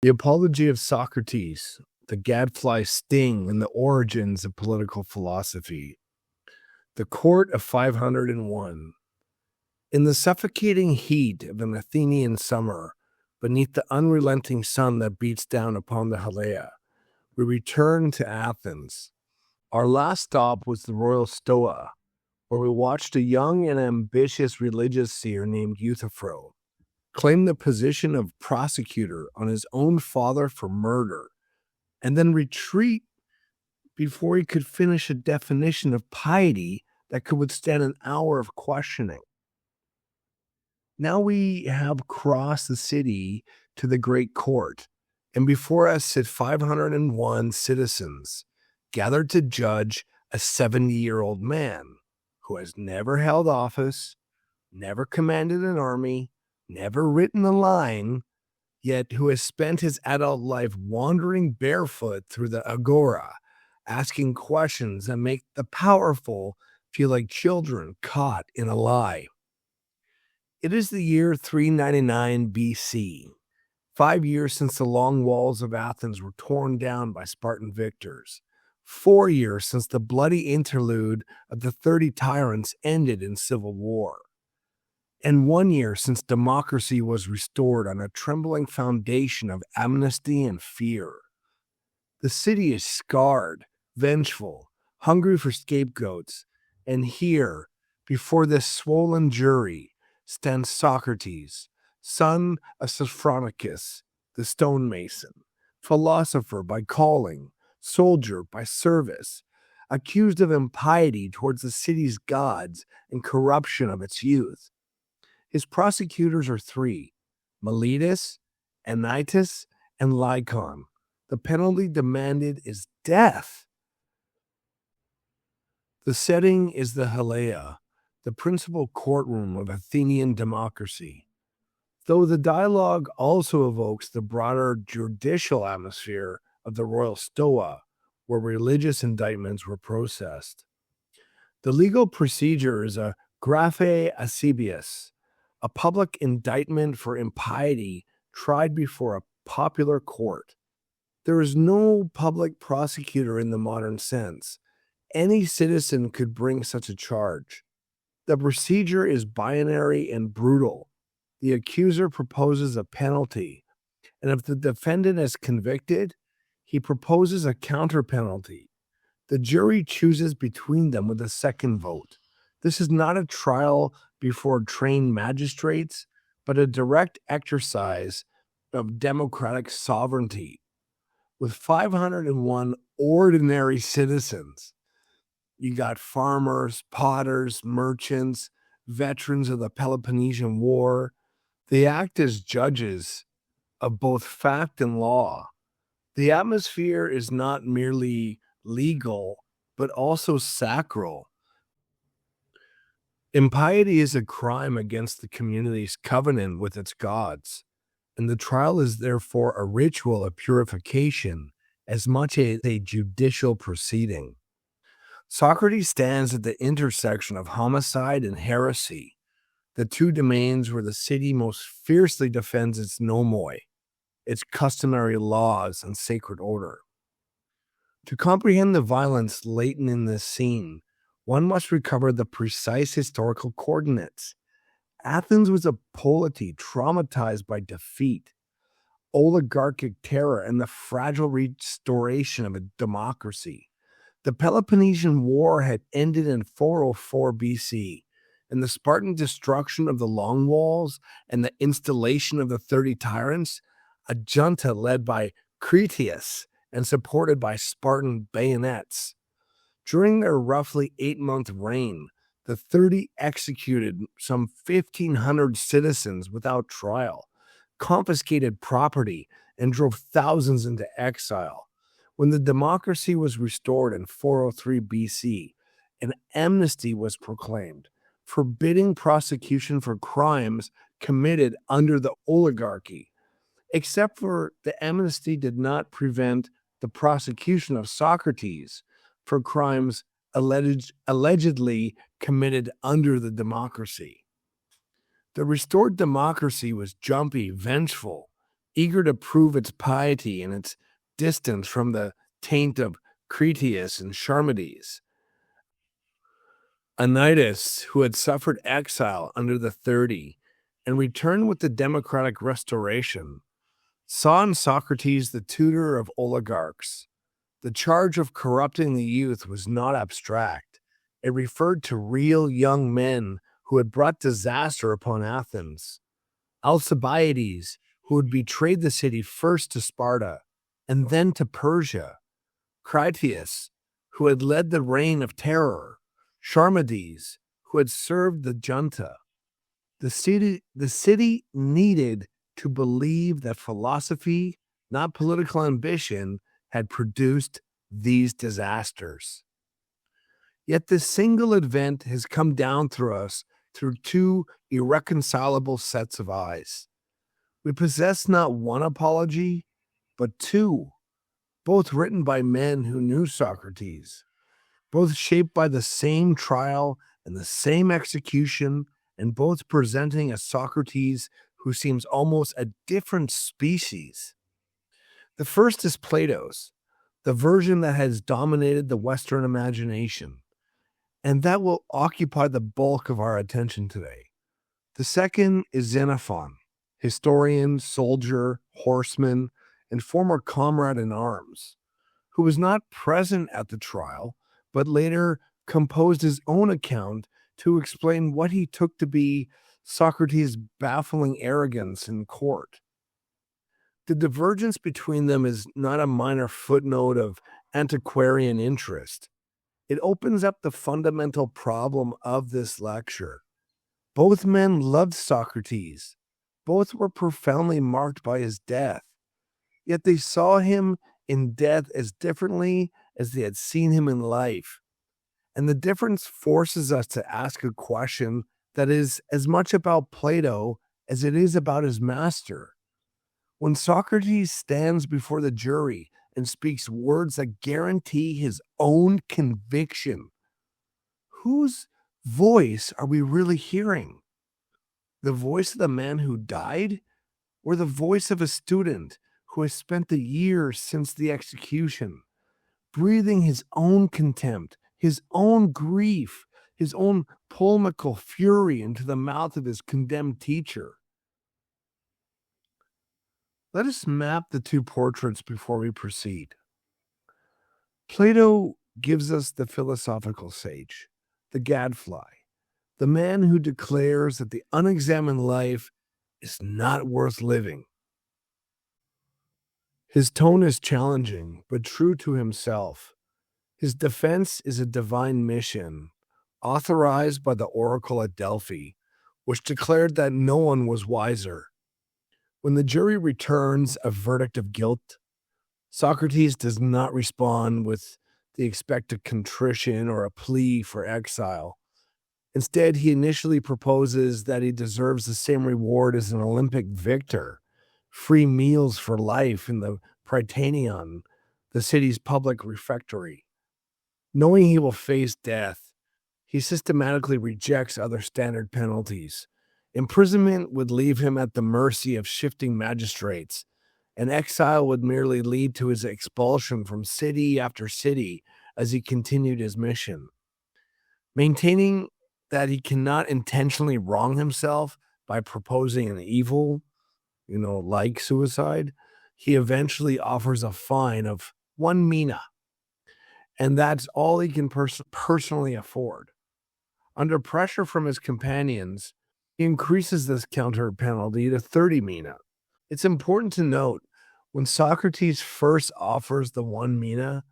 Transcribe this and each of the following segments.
The Apology of Socrates, the gadfly sting and the origins of political philosophy. The Court of 501. In the suffocating heat of an Athenian summer, beneath the unrelenting sun that beats down upon the Helea, we return to Athens. Our last stop was the royal Stoa, where we watched a young and ambitious religious seer named Euthyphro claim the position of prosecutor on his own father for murder, and then retreat before he could finish a definition of piety that could withstand an hour of questioning. Now we have crossed the city to the great court, and before us sit 501 citizens, gathered to judge a 70-year-old man who has never held office, never commanded an army, never written a line, yet who has spent his adult life wandering barefoot through the agora, asking questions that make the powerful feel like children caught in a lie. It is the year 399 BC, 5 years since the long walls of Athens were torn down by Spartan victors, 4 years since the bloody interlude of the 30 Tyrants ended in civil war, and 1 year since democracy was restored on a trembling foundation of amnesty and fear. The city is scarred, vengeful, hungry for scapegoats, and here, before this swollen jury, stands Socrates, son of Sophronicus, the stonemason, philosopher by calling, soldier by service, accused of impiety towards the city's gods and corruption of its youth. His prosecutors are three: Meletus, Anytus, and Lycon. The penalty demanded is death. The setting is the Helea, the principal courtroom of Athenian democracy, though the dialogue also evokes the broader judicial atmosphere of the royal Stoa, where religious indictments were processed. The legal procedure is a graphe acibius, a public indictment for impiety tried before a popular court. There is no public prosecutor in the modern sense. Any citizen could bring such a charge. The procedure is binary and brutal. The accuser proposes a penalty, and if the defendant is convicted, he proposes a counter penalty. The jury chooses between them with a second vote. This is not a trial before trained magistrates, but a direct exercise of democratic sovereignty. With 501 ordinary citizens, you got farmers, potters, merchants, veterans of the Peloponnesian War. They act as judges of both fact and law. The atmosphere is not merely legal, but also sacral. Impiety is a crime against the community's covenant with its gods, and the trial is therefore a ritual of purification as much as a judicial proceeding. Socrates stands at the intersection of homicide and heresy, the two domains where the city most fiercely defends its nomoi, its customary laws and sacred order. To comprehend the violence latent in this scene, one must recover the precise historical coordinates. Athens was a polity traumatized by defeat, oligarchic terror, and the fragile restoration of a democracy. The Peloponnesian War had ended in 404 BC, and the Spartan destruction of the Long Walls and the installation of the 30 Tyrants, a junta led by Critias and supported by Spartan bayonets. During their roughly 8-month reign, the 30 executed some 1,500 citizens without trial, confiscated property, and drove thousands into exile. When the democracy was restored in 403 BC, an amnesty was proclaimed, forbidding prosecution for crimes committed under the oligarchy. Except for the amnesty did not prevent the prosecution of Socrates for crimes allegedly committed under the democracy. The restored democracy was jumpy, vengeful, eager to prove its piety and its distance from the taint of Critias and Charmides. Anytus, who had suffered exile under the 30 and returned with the democratic restoration, saw in Socrates the tutor of oligarchs. The charge of corrupting the youth was not abstract. It referred to real young men who had brought disaster upon Athens. Alcibiades, who had betrayed the city first to Sparta and then to Persia. Critias, who had led the reign of terror. Charmides, who had served the junta. The city needed to believe that philosophy, not political ambition, had produced these disasters. Yet this single event has come down through us through two irreconcilable sets of eyes. We possess not one apology, but two, both written by men who knew Socrates, both shaped by the same trial and the same execution, and both presenting a Socrates who seems almost a different species. The first is Plato's, the version that has dominated the Western imagination, and that will occupy the bulk of our attention today. The second is Xenophon, historian, soldier, horseman, and former comrade in arms, who was not present at the trial, but later composed his own account to explain what he took to be Socrates' baffling arrogance in court. The divergence between them is not a minor footnote of antiquarian interest. It opens up the fundamental problem of this lecture. Both men loved Socrates. Both were profoundly marked by his death. Yet they saw him in death as differently as they had seen him in life. And the difference forces us to ask a question that is as much about Plato as it is about his master. When Socrates stands before the jury and speaks words that guarantee his own conviction, whose voice are we really hearing? The voice of the man who died, or the voice of a student who has spent the years since the execution, breathing his own contempt, his own grief, his own polemical fury into the mouth of his condemned teacher? Let us map the two portraits before we proceed. Plato gives us the philosophical sage, the gadfly, the man who declares that the unexamined life is not worth living. His tone is challenging, but true to himself. His defense is a divine mission, authorized by the oracle at Delphi, which declared that no one was wiser. When the jury returns a verdict of guilt, Socrates does not respond with the expected contrition or a plea for exile. Instead, he initially proposes that he deserves the same reward as an Olympic victor, free meals for life in the Prytaneon, the city's public refectory. Knowing he will face death, he systematically rejects other standard penalties. Imprisonment would leave him at the mercy of shifting magistrates, and exile would merely lead to his expulsion from city after city as he continued his mission. Maintaining that he cannot intentionally wrong himself by proposing an evil, like suicide, he eventually offers a fine of 1 mina, and that's all he can personally afford. Under pressure from his companions, he increases this counter penalty to 30 mina. It's important to note, when Socrates first offers the 1 mina,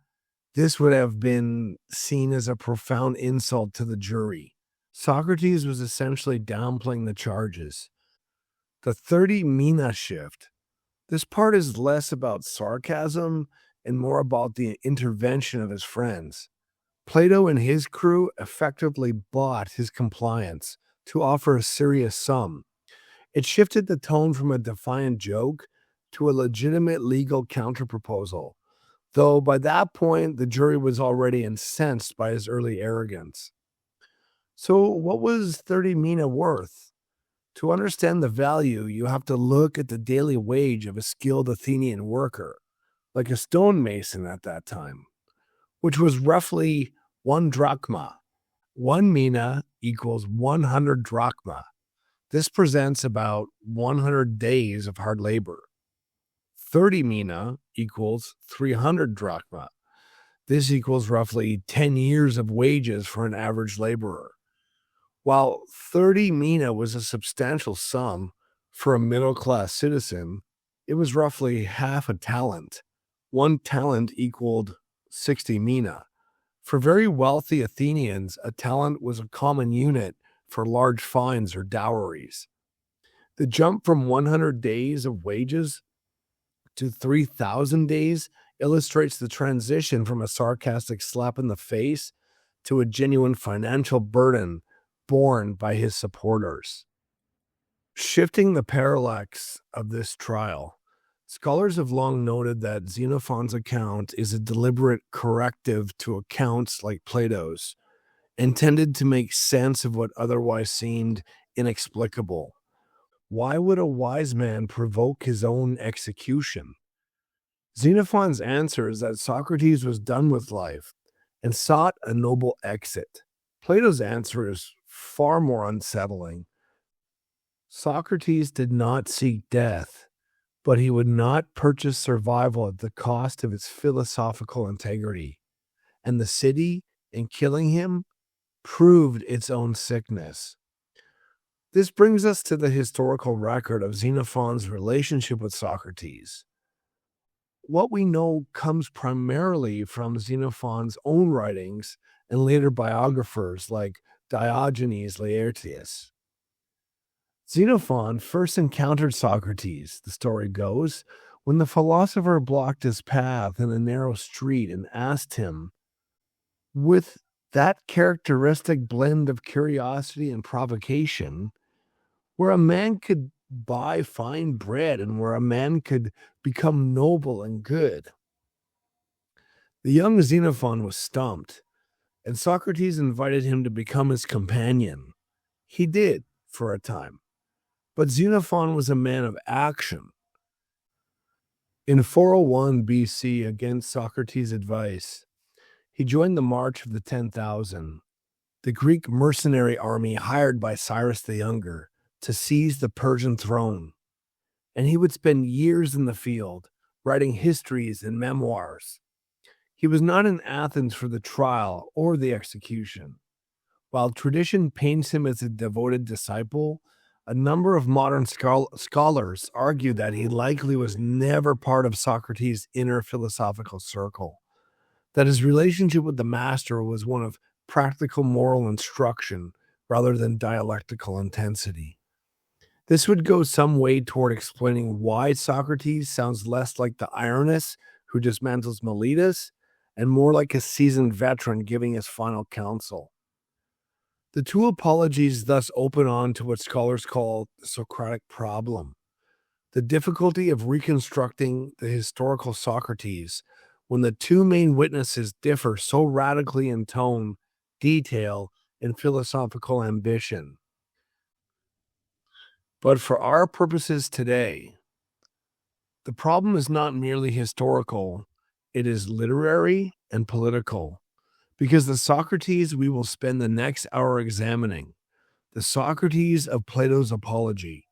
this would have been seen as a profound insult to the jury. Socrates was essentially downplaying the charges. The 30 mina shift, this part is less about sarcasm and more about the intervention of his friends. Plato and his crew effectively bought his compliance to offer a serious sum. It shifted the tone from a defiant joke to a legitimate legal counterproposal, though by that point the jury was already incensed by his early arrogance. So what was 30 mina worth? To understand the value, you have to look at the daily wage of a skilled Athenian worker, like a stonemason at that time, which was roughly 1 drachma. 1 mina equals 100 drachma. This presents about 100 days of hard labor. 30 mina equals 300 drachma. This equals roughly 10 years of wages for an average laborer. While 30 mina was a substantial sum for a middle-class citizen, it was roughly half a talent. 1 talent equaled 60 mina. For very wealthy Athenians, a talent was a common unit for large fines or dowries. The jump from 100 days of wages to 3,000 days illustrates the transition from a sarcastic slap in the face to a genuine financial burden borne by his supporters. Shifting the parallax of this trial, scholars have long noted that Xenophon's account is a deliberate corrective to accounts like Plato's, intended to make sense of what otherwise seemed inexplicable. Why would a wise man provoke his own execution? Xenophon's answer is that Socrates was done with life and sought a noble exit. Plato's answer is far more unsettling. Socrates did not seek death, but he would not purchase survival at the cost of its philosophical integrity. And the city, in killing him, proved its own sickness. This brings us to the historical record of Xenophon's relationship with Socrates. What we know comes primarily from Xenophon's own writings and later biographers like Diogenes Laertius. Xenophon first encountered Socrates, the story goes, when the philosopher blocked his path in a narrow street and asked him, with that characteristic blend of curiosity and provocation, where a man could buy fine bread and where a man could become noble and good. The young Xenophon was stumped, and Socrates invited him to become his companion. He did, for a time. But Xenophon was a man of action. In 401 BC, against Socrates' advice, he joined the March of the 10,000, the Greek mercenary army hired by Cyrus the Younger to seize the Persian throne. And he would spend years in the field, writing histories and memoirs. He was not in Athens for the trial or the execution. While tradition paints him as a devoted disciple, a number of modern scholars argue that he likely was never part of Socrates' inner philosophical circle, that his relationship with the master was one of practical moral instruction rather than dialectical intensity. This would go some way toward explaining why Socrates sounds less like the ironist who dismantles Meletus and more like a seasoned veteran giving his final counsel. The two apologies thus open on to what scholars call the Socratic problem, the difficulty of reconstructing the historical Socrates when the two main witnesses differ so radically in tone, detail, and philosophical ambition. But for our purposes today, the problem is not merely historical, it is literary and political. Because the Socrates we will spend the next hour examining, the Socrates of Plato's Apology,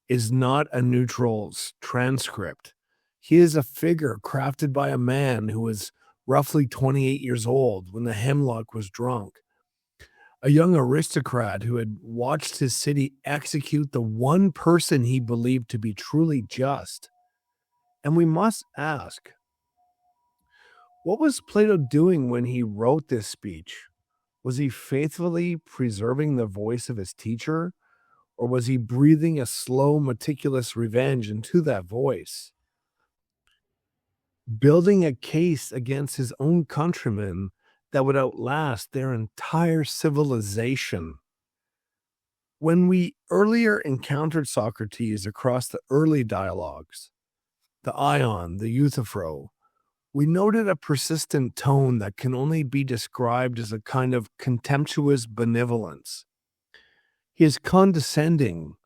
is not a neutral transcript. He is a figure crafted by a man who was roughly 28 years old when the hemlock was drunk. A young aristocrat who had watched his city execute the one person he believed to be truly just. And we must ask, what was Plato doing when he wrote this speech? Was he faithfully preserving the voice of his teacher, or was he breathing a slow, meticulous revenge into that voice? Building a case against his own countrymen that would outlast their entire civilization. When we earlier encountered Socrates across the early dialogues, the Ion, the Euthyphro, we noted a persistent tone that can only be described as a kind of contemptuous benevolence. He is condescending,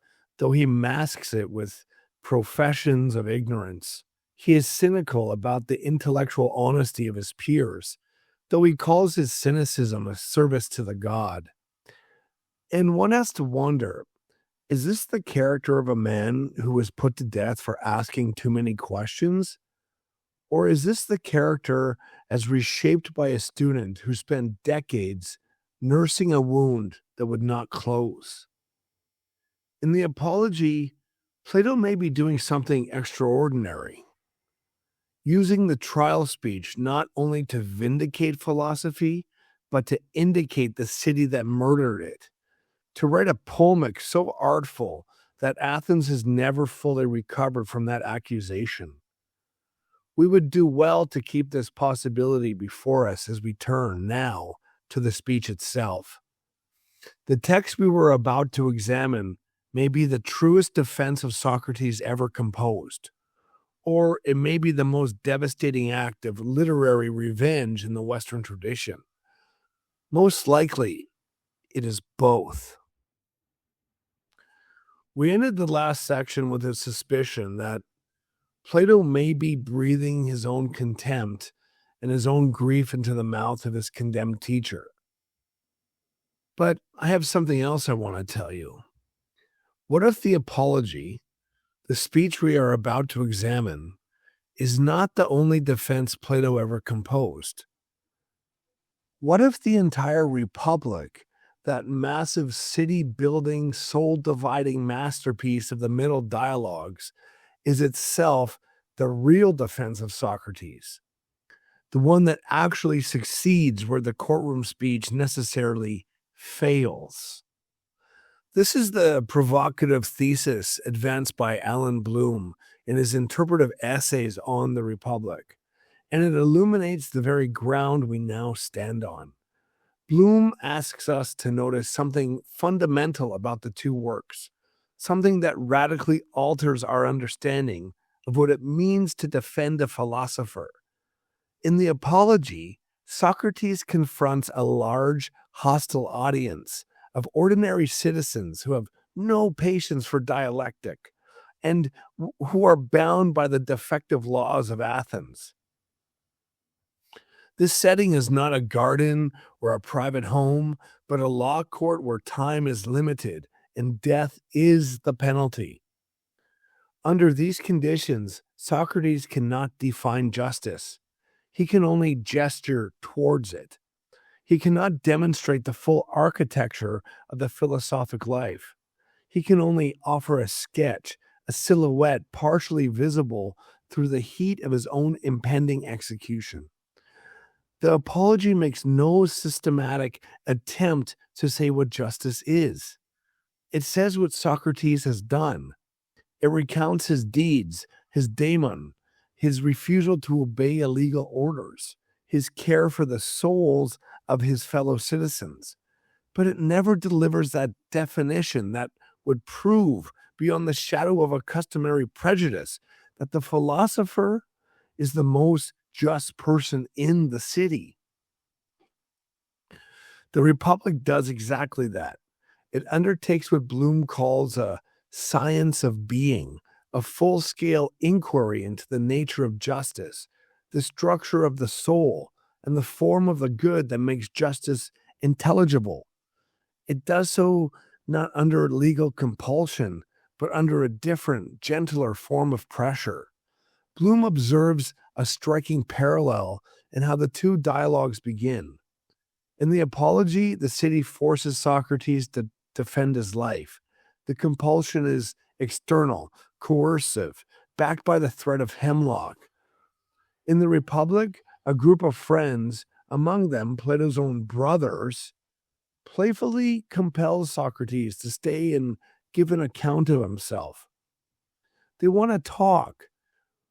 though he masks it with professions of ignorance. He is cynical about the intellectual honesty of his peers, though he calls his cynicism a service to the god. And one has to wonder, is this the character of a man who was put to death for asking too many questions? Or is this the character as reshaped by a student who spent decades nursing a wound that would not close? In the Apology, Plato may be doing something extraordinary, using the trial speech not only to vindicate philosophy, but to indicate the city that murdered it, to write a polemic so artful that Athens has never fully recovered from that accusation. We would do well to keep this possibility before us as we turn now to the speech itself. The text we were about to examine may be the truest defense of Socrates ever composed, or it may be the most devastating act of literary revenge in the Western tradition. Most likely, it is both. We ended the last section with a suspicion that Plato may be breathing his own contempt and his own grief into the mouth of his condemned teacher. But I have something else I want to tell you. What if the Apology, the speech we are about to examine, is not the only defense Plato ever composed? What if the entire Republic, that massive city-building, soul-dividing masterpiece of the Middle Dialogues, is itself the real defense of Socrates, the one that actually succeeds where the courtroom speech necessarily fails? This is the provocative thesis advanced by Alan Bloom in his interpretive essays on the Republic, and it illuminates the very ground we now stand on. Bloom asks us to notice something fundamental about the two works, something that radically alters our understanding of what it means to defend a philosopher. In the Apology, Socrates confronts a large, hostile audience of ordinary citizens who have no patience for dialectic and who are bound by the defective laws of Athens. This setting is not a garden or a private home, but a law court where time is limited and death is the penalty. Under these conditions, Socrates cannot define justice. He can only gesture towards it. He cannot demonstrate the full architecture of the philosophic life. He can only offer a sketch, a silhouette partially visible through the heat of his own impending execution. The Apology makes no systematic attempt to say what justice is. It says what Socrates has done. It recounts his deeds, his daemon, his refusal to obey illegal orders, his care for the souls of his fellow citizens. But it never delivers that definition that would prove, beyond the shadow of a customary prejudice, that the philosopher is the most just person in the city. The Republic does exactly that. It undertakes what Bloom calls a science of being, a full-scale inquiry into the nature of justice, the structure of the soul, and the form of the good that makes justice intelligible. It does so not under legal compulsion, but under a different, gentler form of pressure. Bloom observes a striking parallel in how the two dialogues begin. In the Apology, the city forces Socrates to defend his life. The compulsion is external, coercive, backed by the threat of hemlock. In the Republic, a group of friends, among them Plato's own brothers, playfully compels Socrates to stay and give an account of himself. They want to talk.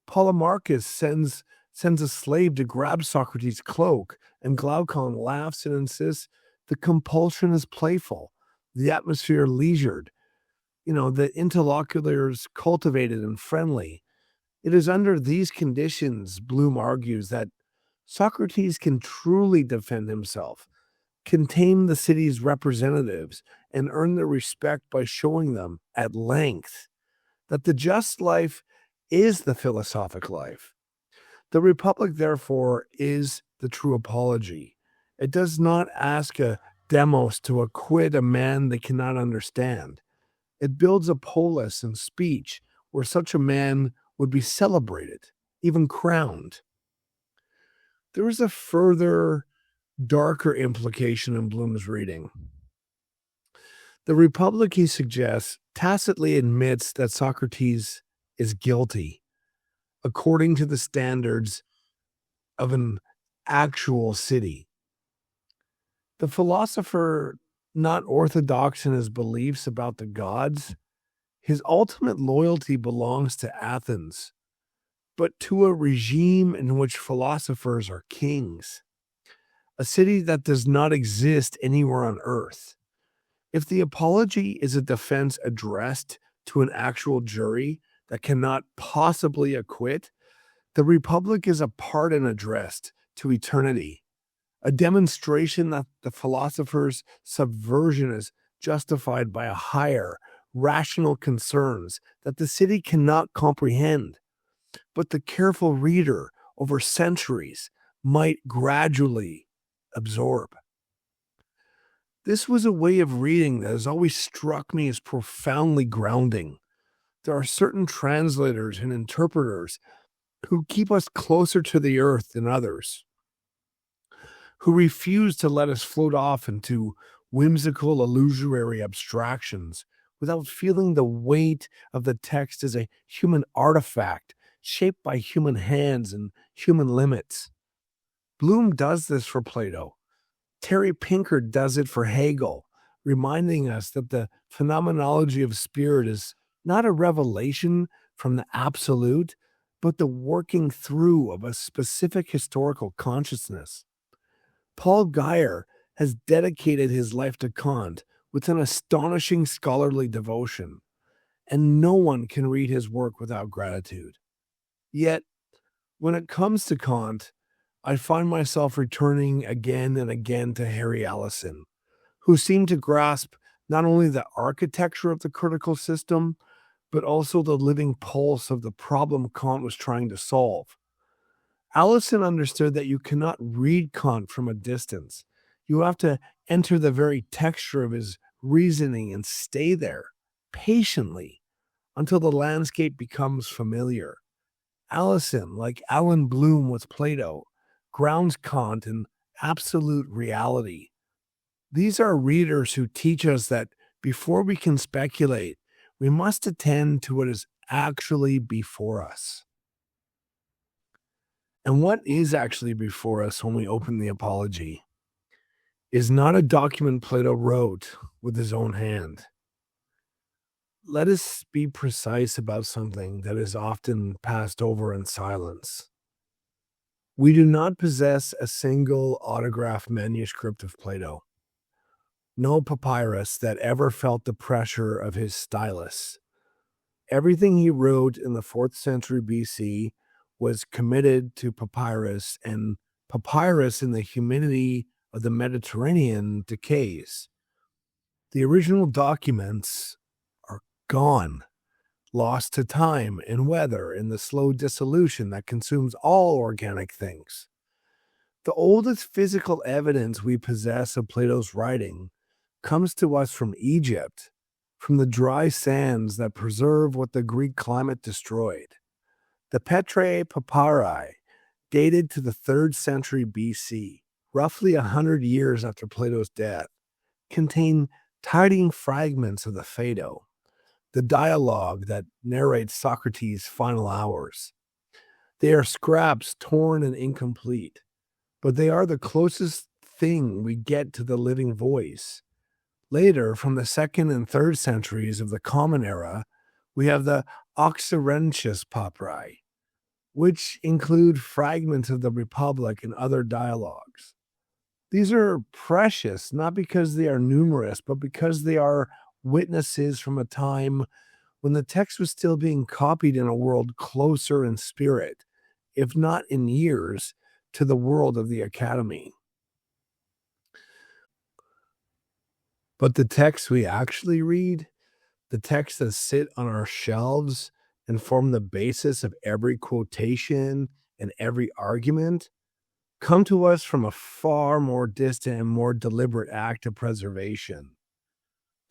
Polemarchus sends a slave to grab Socrates' cloak, and Glaucon laughs and insists the compulsion is playful, the atmosphere leisured, the interlocutors cultivated and friendly. It is under these conditions, Bloom argues, that Socrates can truly defend himself, can tame the city's representatives and earn their respect by showing them at length that the just life is the philosophic life. The Republic, therefore, is the true apology. It does not ask a demos to acquit a man they cannot understand. It builds a polis in speech where such a man would be celebrated, even crowned. There is a further, darker implication in Bloom's reading. The Republic, he suggests, tacitly admits that Socrates is guilty, according to the standards of an actual city. The philosopher, not orthodox in his beliefs about the gods, his ultimate loyalty belongs to Athens, but to a regime in which philosophers are kings, a city that does not exist anywhere on earth. If the apology is a defense addressed to an actual jury that cannot possibly acquit, the Republic is a pardon addressed to eternity, a demonstration that the philosopher's subversion is justified by a higher, rational concerns that the city cannot comprehend, but the careful reader over centuries might gradually absorb. This was a way of reading that has always struck me as profoundly grounding. There are certain translators and interpreters who keep us closer to the earth than others, who refuse to let us float off into whimsical, illusory abstractions without feeling the weight of the text as a human artifact shaped by human hands and human limits. Bloom does this for Plato. Terry Pinker does it for Hegel, reminding us that the phenomenology of spirit is not a revelation from the absolute, but the working through of a specific historical consciousness. Paul Guyer has dedicated his life to Kant with an astonishing scholarly devotion, and no one can read his work without gratitude. Yet, when it comes to Kant, I find myself returning again and again to Harry Allison, who seemed to grasp not only the architecture of the critical system, but also the living pulse of the problem Kant was trying to solve. Allison understood that you cannot read Kant from a distance. You have to enter the very texture of his reasoning and stay there patiently until the landscape becomes familiar. Allison, like Alan Bloom with Plato, grounds Kant in absolute reality. These are readers who teach us that before we can speculate, we must attend to what is actually before us. And what is actually before us when we open the Apology is not a document Plato wrote with his own hand. Let us be precise about something that is often passed over in silence. We do not possess a single autographed manuscript of Plato. No papyrus that ever felt the pressure of his stylus. Everything he wrote in the 4th century BC was committed to papyrus, and papyrus in the humidity of the Mediterranean decays. The original documents are gone, lost to time and weather in the slow dissolution that consumes all organic things. The oldest physical evidence we possess of Plato's writing comes to us from Egypt, from the dry sands that preserve what the Greek climate destroyed. The Petrae papyri, dated to the 3rd century BC, roughly 100 years after Plato's death, contain tiny fragments of the Phaedo, the dialogue that narrates Socrates' final hours. They are scraps torn and incomplete, but they are the closest thing we get to the living voice. Later, from the 2nd and 3rd centuries of the Common Era, we have the Oxyrhynchus papyri, which include fragments of the Republic and other dialogues. These are precious, not because they are numerous, but because they are witnesses from a time when the text was still being copied in a world closer in spirit, if not in years, to the world of the Academy. But the texts we actually read, the texts that sit on our shelves and form the basis of every quotation and every argument, come to us from a far more distant and more deliberate act of preservation.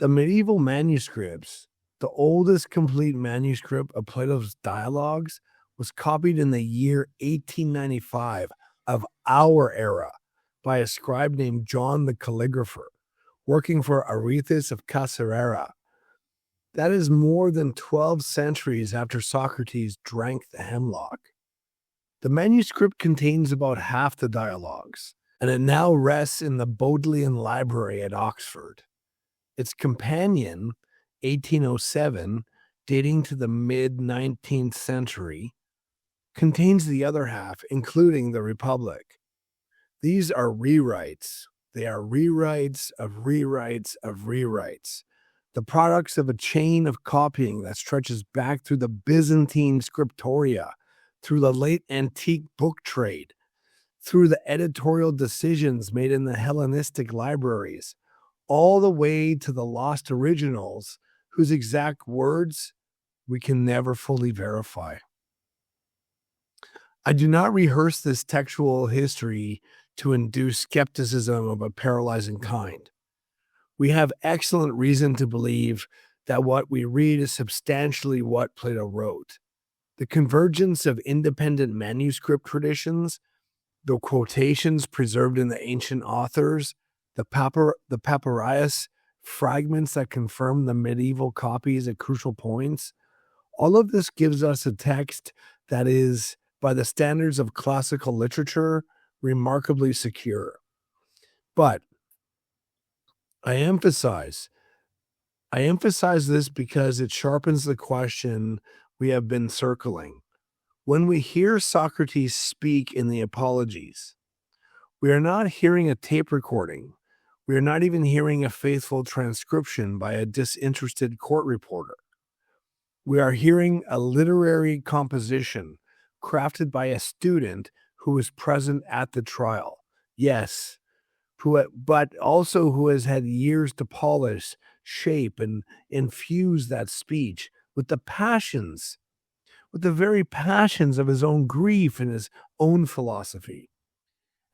The medieval manuscripts, the oldest complete manuscript of Plato's dialogues, was copied in the year 1895 of our era by a scribe named John the Calligrapher, working for Arethes of Caesarea. That is more than 12 centuries after Socrates drank the hemlock. The manuscript contains about half the dialogues, and it now rests in the Bodleian Library at Oxford. Its companion, 1807, dating to the mid-19th century, contains the other half, including the Republic. These are rewrites. They are rewrites of rewrites of rewrites, the products of a chain of copying that stretches back through the Byzantine scriptoria, through the late antique book trade, through the editorial decisions made in the Hellenistic libraries, all the way to the lost originals whose exact words we can never fully verify. I do not rehearse this textual history to induce skepticism of a paralyzing kind. We have excellent reason to believe that what we read is substantially what Plato wrote. The convergence of independent manuscript traditions, the quotations preserved in the ancient authors, the papyrus fragments that confirm the medieval copies at crucial points, all of this gives us a text that is, by the standards of classical literature, remarkably secure. But I emphasize this because it sharpens the question we have been circling. When we hear Socrates speak in the Apologies, we are not hearing a tape recording. We are not even hearing a faithful transcription by a disinterested court reporter. We are hearing a literary composition crafted by a student who was present at the trial. Yes, but also who has had years to polish, shape, and infuse that speech with the very passions of his own grief and his own philosophy.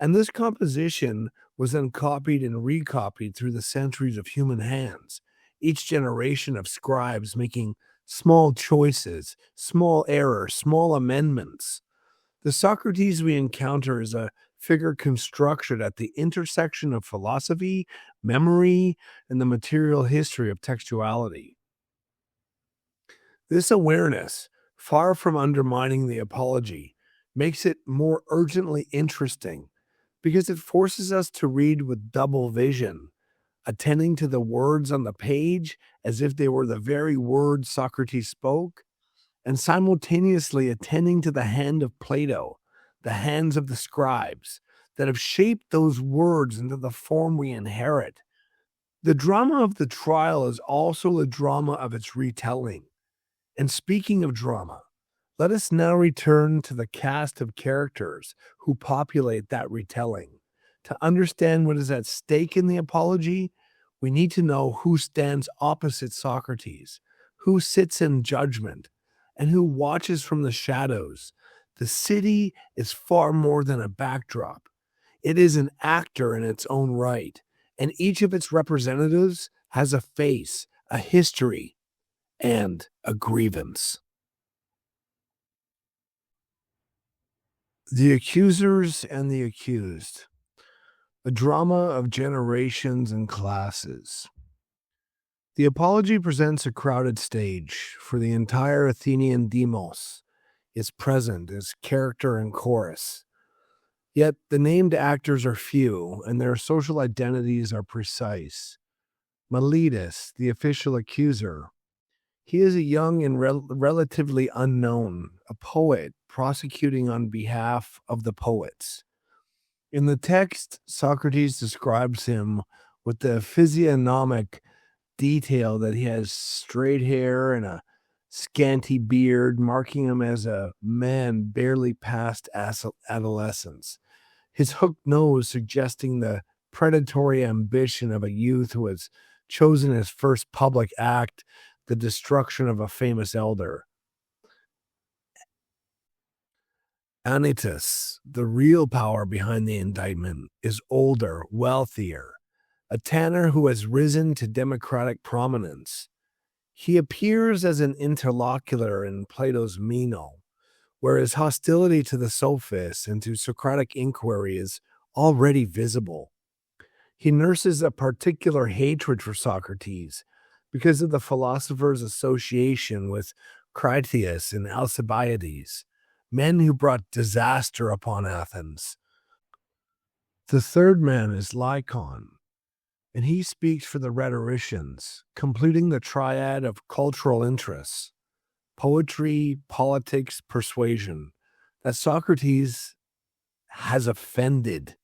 And this composition was then copied and recopied through the centuries of human hands, each generation of scribes making small choices, small errors, small amendments. The Socrates we encounter is a figure constructed at the intersection of philosophy, memory, and the material history of textuality. This awareness, far from undermining the apology, makes it more urgently interesting because it forces us to read with double vision, attending to the words on the page as if they were the very words Socrates spoke, and simultaneously attending to the hand of Plato, the hands of the scribes, that have shaped those words into the form we inherit. The drama of the trial is also a drama of its retelling. And speaking of drama, let us now return to the cast of characters who populate that retelling. To understand what is at stake in the Apology, we need to know who stands opposite Socrates, who sits in judgment, and who watches from the shadows. The city is far more than a backdrop. It is an actor in its own right, and each of its representatives has a face, a history, and a grievance. The accusers and the accused. A drama of generations and classes. The Apology presents a crowded stage for the entire Athenian demos, is present as character and chorus. Yet the named actors are few, and their social identities are precise. Meletus, the official accuser. He is a young and relatively unknown, a poet prosecuting on behalf of the poets. In the text, Socrates describes him with the physiognomic detail that he has straight hair and a scanty beard, marking him as a man barely past adolescence. His hooked nose suggesting the predatory ambition of a youth who has chose in his first public act the destruction of a famous elder. Anytus, the real power behind the indictment, is older, wealthier, a tanner who has risen to democratic prominence. He appears as an interlocutor in Plato's Meno, where his hostility to the sophists and to Socratic inquiry is already visible. He nurses a particular hatred for Socrates because of the philosopher's association with Critias and Alcibiades, men who brought disaster upon Athens. The third man is Lycon, and he speaks for the rhetoricians, completing the triad of cultural interests, poetry, politics, persuasion, that Socrates has offended.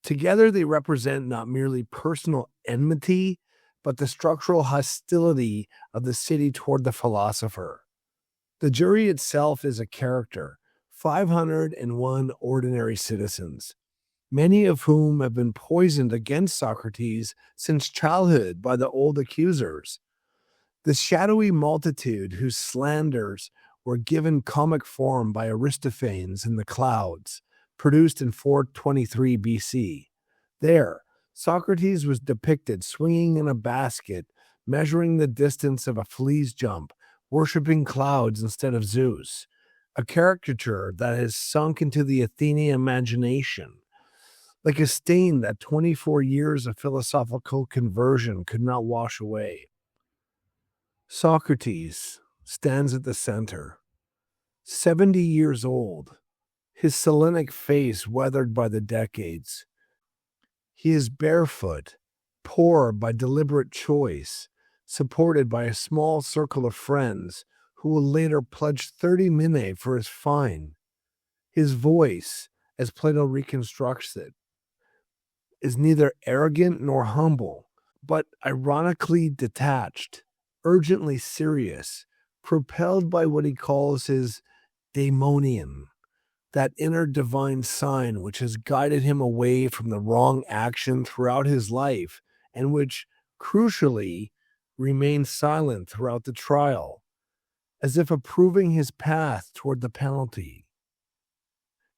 Together, they represent not merely personal enmity, but the structural hostility of the city toward the philosopher. The jury itself is a character, 501 ordinary citizens, many of whom have been poisoned against Socrates since childhood by the old accusers. The shadowy multitude whose slanders were given comic form by Aristophanes in the clouds, produced in 423 BC. There, Socrates was depicted swinging in a basket, measuring the distance of a flea's jump, worshipping clouds instead of Zeus, a caricature that has sunk into the Athenian imagination, like a stain that 24 years of philosophical conversion could not wash away. Socrates stands at the center, 70 years old, his Selenic face weathered by the decades. He is barefoot, poor by deliberate choice, supported by a small circle of friends who will later pledge 30 minae for his fine. His voice, as Plato reconstructs it, is neither arrogant nor humble, but ironically detached, urgently serious, propelled by what he calls his daimonion, that inner divine sign which has guided him away from the wrong action throughout his life and which, crucially, remains silent throughout the trial, as if approving his path toward the penalty.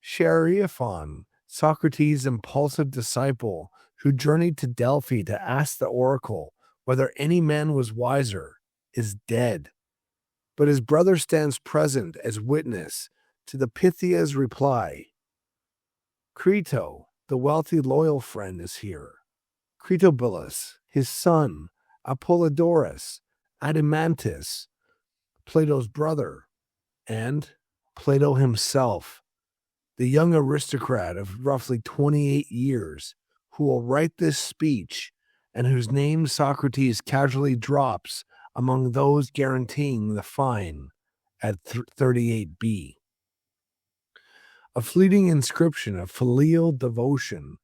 Chariaphon, Socrates' impulsive disciple who journeyed to Delphi to ask the oracle whether any man was wiser, is dead. But his brother stands present as witness to the Pythia's reply. Crito, the wealthy loyal friend, is here. Critobulus, his son, Apollodorus, Adeimantus, Plato's brother, and Plato himself, the young aristocrat of roughly 28 years, who will write this speech and whose name Socrates casually drops among those guaranteeing the fine at 38b. A fleeting inscription of filial devotion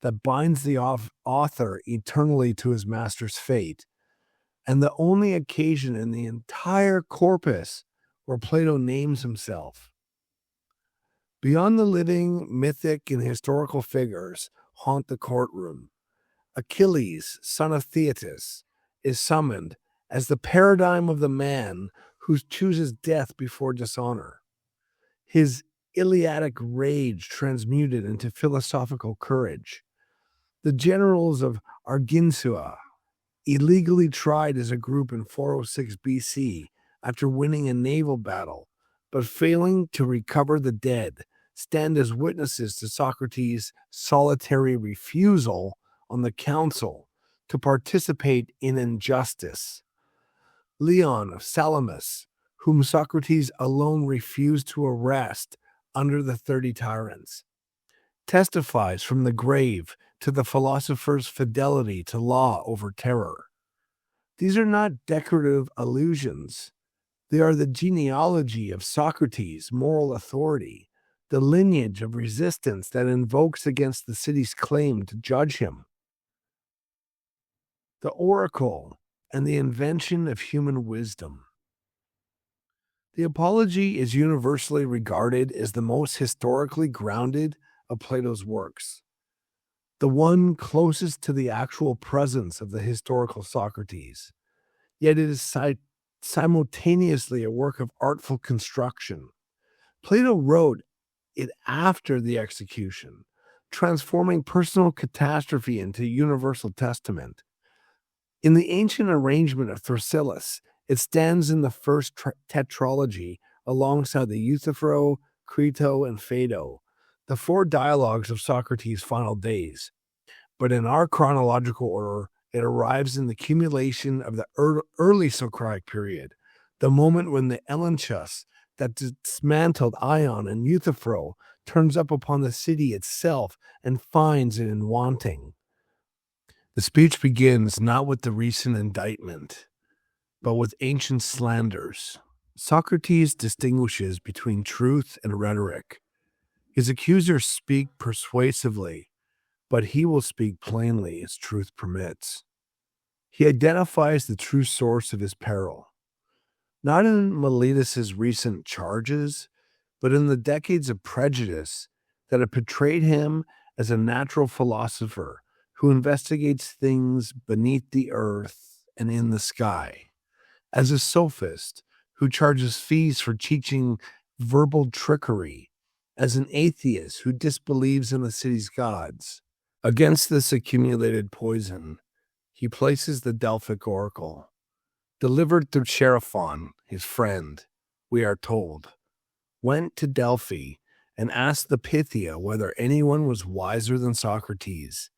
that binds the author eternally to his master's fate, and the only occasion in the entire corpus where Plato names himself. Beyond the living, mythic, and historical figures haunt the courtroom, Achilles, son of Thetis, is summoned as the paradigm of the man who chooses death before dishonor. His Iliadic rage transmuted into philosophical courage. The generals of Arginsua, illegally tried as a group in 406 BC after winning a naval battle, but failing to recover the dead, stand as witnesses to Socrates' solitary refusal on the council to participate in injustice. Leon of Salamis, whom Socrates alone refused to arrest under the 30 Tyrants, testifies from the grave to the philosopher's fidelity to law over terror. These are not decorative allusions. They are the genealogy of Socrates' moral authority, the lineage of resistance that invokes against the city's claim to judge him. The oracle and the invention of human wisdom. The Apology is universally regarded as the most historically grounded of Plato's works. the one closest to the actual presence of the historical Socrates. Yet it is simultaneously a work of artful construction. Plato wrote it after the execution, transforming personal catastrophe into universal testament. In the ancient arrangement of Thrasyllus, it stands in the first tetralogy alongside the Euthyphro, Crito, and Phaedo, the four dialogues of Socrates' final days. But in our chronological order, it arrives in the accumulation of the early Socratic period, the moment when the Elenchus that dismantled Ion and Euthyphro turns up upon the city itself and finds it in wanting. The speech begins not with the recent indictment, but with ancient slanders. Socrates distinguishes between truth and rhetoric. His accusers speak persuasively, but he will speak plainly as truth permits. He identifies the true source of his peril, not in Meletus's recent charges, but in the decades of prejudice that have portrayed him as a natural philosopher who investigates things beneath the earth and in the sky, as a sophist who charges fees for teaching verbal trickery, as an atheist who disbelieves in the city's gods. Against this accumulated poison, he places the Delphic Oracle. Delivered through Chaerephon, his friend, we are told, went to Delphi and asked the Pythia whether anyone was wiser than Socrates,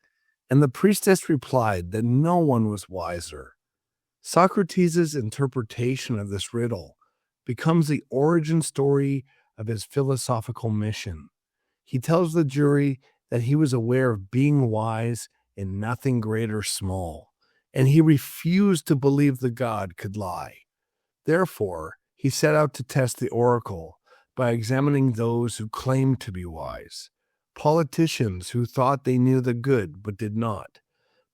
and the priestess replied that no one was wiser. Socrates' interpretation of this riddle becomes the origin story of his philosophical mission. He tells the jury that he was aware of being wise in nothing great or small, and he refused to believe the god could lie. Therefore, he set out to test the oracle by examining those who claimed to be wise, politicians who thought they knew the good but did not,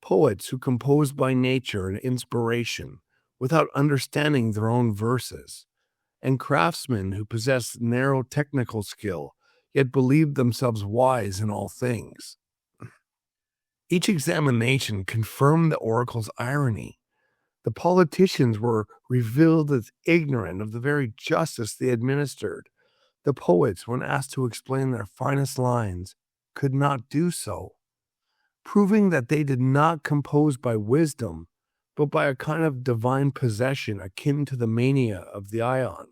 poets who composed by nature and inspiration without understanding their own verses, and craftsmen who possessed narrow technical skill yet believed themselves wise in all things. Each examination confirmed the oracle's irony. The politicians were revealed as ignorant of the very justice they administered. The poets, when asked to explain their finest lines, could not do so, proving that they did not compose by wisdom, but by a kind of divine possession akin to the mania of the Ion.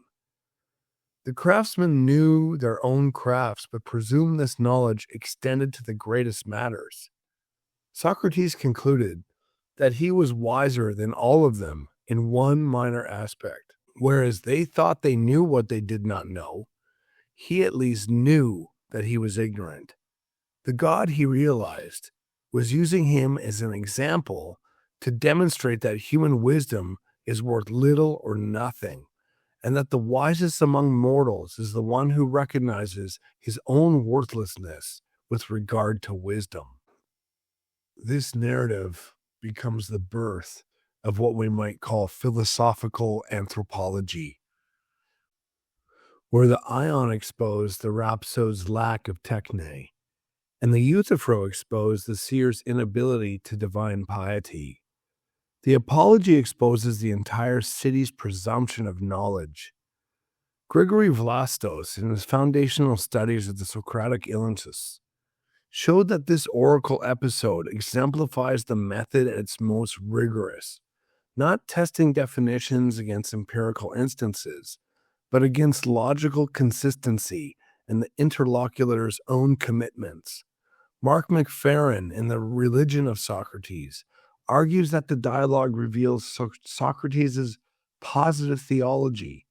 The craftsmen knew their own crafts, but presumed this knowledge extended to the greatest matters. Socrates concluded that he was wiser than all of them in one minor aspect. Whereas they thought they knew what they did not know, he at least knew that he was ignorant. The god, he realized, was using him as an example to demonstrate that human wisdom is worth little or nothing, and that the wisest among mortals is the one who recognizes his own worthlessness with regard to wisdom. This narrative becomes the birth of what we might call philosophical anthropology, where the Ion exposed the rhapsode's lack of techne, and the Euthyphro exposed the seer's inability to divine piety. The Apology exposes the entire city's presumption of knowledge. Gregory Vlastos, in his foundational studies of the Socratic illnesses, showed that this oracle episode exemplifies the method at its most rigorous, not testing definitions against empirical instances, but against logical consistency and the interlocutor's own commitments. Mark McFerrin, in The Religion of Socrates, argues that the dialogue reveals Socrates' positive theology,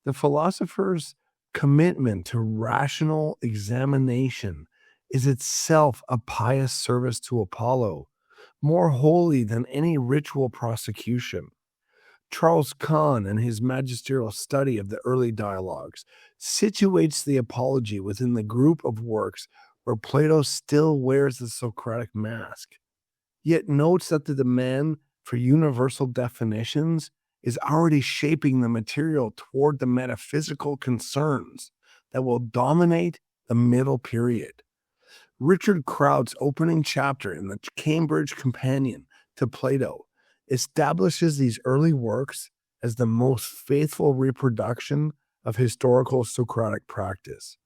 the philosopher's commitment to rational examination is itself a pious service to Apollo, more holy than any ritual prosecution. Charles Kahn, in his magisterial study of the early dialogues, situates the Apology within the group of works where Plato still wears the Socratic mask, yet notes that the demand for universal definitions is already shaping the material toward the metaphysical concerns that will dominate the middle period. Richard Crowd's opening chapter in the Cambridge Companion to Plato establishes these early works as the most faithful reproduction of historical Socratic practice,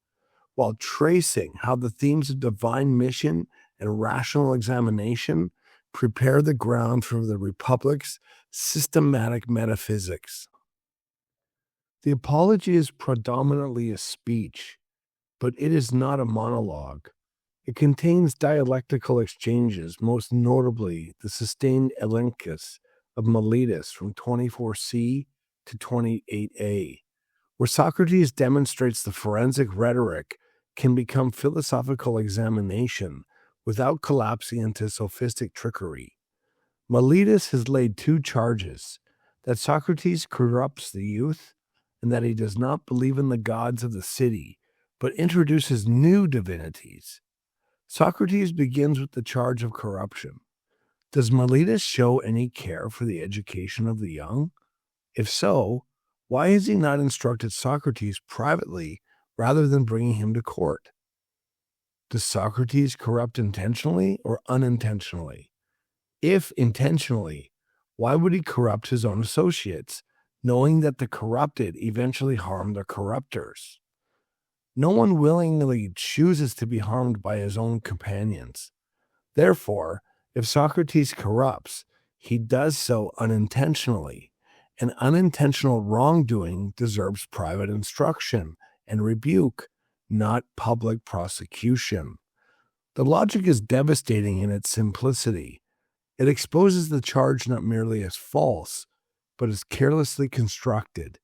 while tracing how the themes of divine mission and rational examination prepare the ground for the Republic's systematic metaphysics. The Apology is predominantly a speech, but it is not a monologue. It contains dialectical exchanges, most notably the sustained elenchus of Meletus from 24c to 28a, where Socrates demonstrates the forensic rhetoric can become philosophical examination without collapsing into sophistic trickery. Meletus has laid two charges: that Socrates corrupts the youth, and that he does not believe in the gods of the city, but introduces new divinities. Socrates begins with the charge of corruption. Does Meletus show any care for the education of the young? If so, why has he not instructed Socrates privately rather than bringing him to court? Does Socrates corrupt intentionally or unintentionally? If intentionally, why would he corrupt his own associates, knowing that the corrupted eventually harm the corruptors? No one willingly chooses to be harmed by his own companions. Therefore, if Socrates corrupts, he does so unintentionally, and unintentional wrongdoing deserves private instruction and rebuke, not public prosecution. The logic is devastating in its simplicity. It exposes the charge not merely as false, but as carelessly constructed,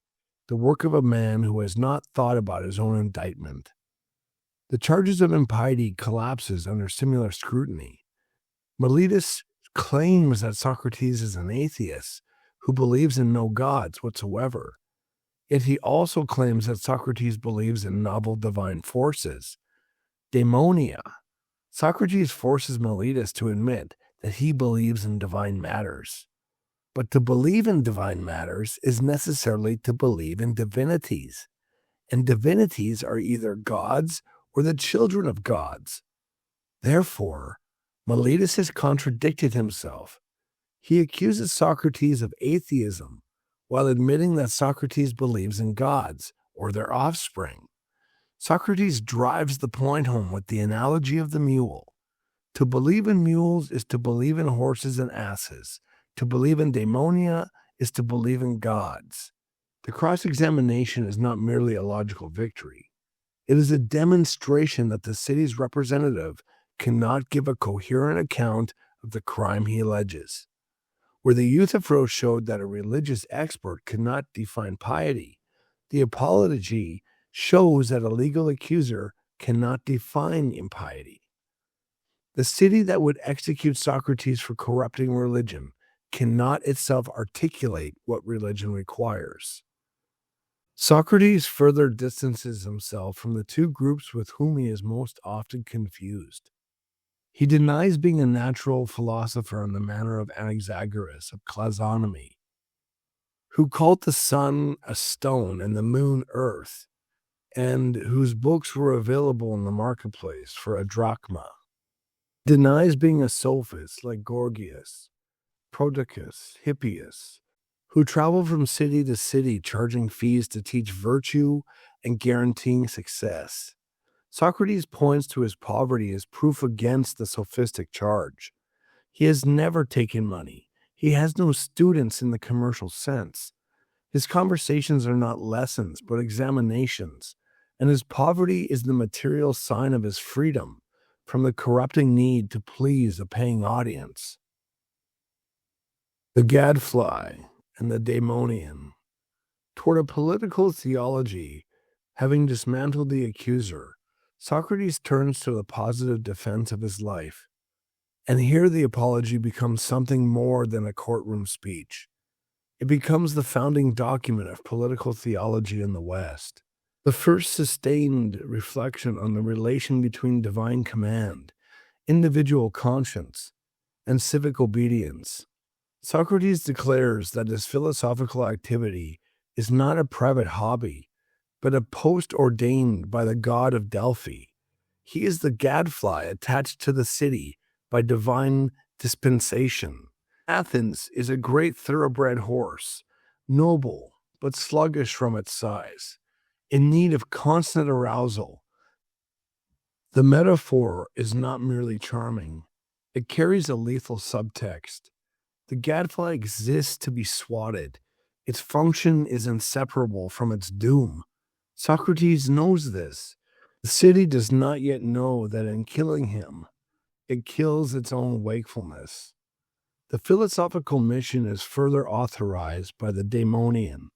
the work of a man who has not thought about his own indictment. The charges of impiety collapses under similar scrutiny. Meletus claims that Socrates is an atheist who believes in no gods whatsoever. Yet he also claims that Socrates believes in novel divine forces, daimonia. Socrates forces Meletus to admit that he believes in divine matters. But to believe in divine matters is necessarily to believe in divinities, and divinities are either gods or the children of gods. Therefore, Meletus has contradicted himself. He accuses Socrates of atheism while admitting that Socrates believes in gods or their offspring. Socrates drives the point home with the analogy of the mule. To believe in mules is to believe in horses and asses. To believe in daimonia is to believe in gods. The cross-examination is not merely a logical victory. It is a demonstration that the city's representative cannot give a coherent account of the crime he alleges. Where the Euthyphro showed that a religious expert could not define piety, the Apology shows that a legal accuser cannot define impiety. The city that would execute Socrates for corrupting religion cannot itself articulate what religion requires. Socrates further distances himself from the two groups with whom he is most often confused. He denies being a natural philosopher in the manner of Anaxagoras of Clazonomy, who called the sun a stone and the moon earth, and whose books were available in the marketplace for a drachma. Denies being a sophist like Gorgias, Prodicus, Hippias, who travel from city to city charging fees to teach virtue and guaranteeing success. Socrates points to his poverty as proof against the sophistic charge. He has never taken money. He has no students in the commercial sense. His conversations are not lessons, but examinations, and his poverty is the material sign of his freedom from the corrupting need to please a paying audience. The gadfly and the daimonion. Toward a political theology, having dismantled the accuser, Socrates turns to the positive defense of his life. And here the Apology becomes something more than a courtroom speech. It becomes the founding document of political theology in the West, the first sustained reflection on the relation between divine command, individual conscience, and civic obedience. Socrates declares that his philosophical activity is not a private hobby, but a post ordained by the god of Delphi. He is the gadfly attached to the city by divine dispensation. Athens is a great thoroughbred horse, noble but sluggish from its size, in need of constant arousal. The metaphor is not merely charming, it carries a lethal subtext. The gadfly exists to be swatted. Its function is inseparable from its doom. Socrates knows this. The city does not yet know that in killing him, it kills its own wakefulness. The philosophical mission is further authorized by the daimonion,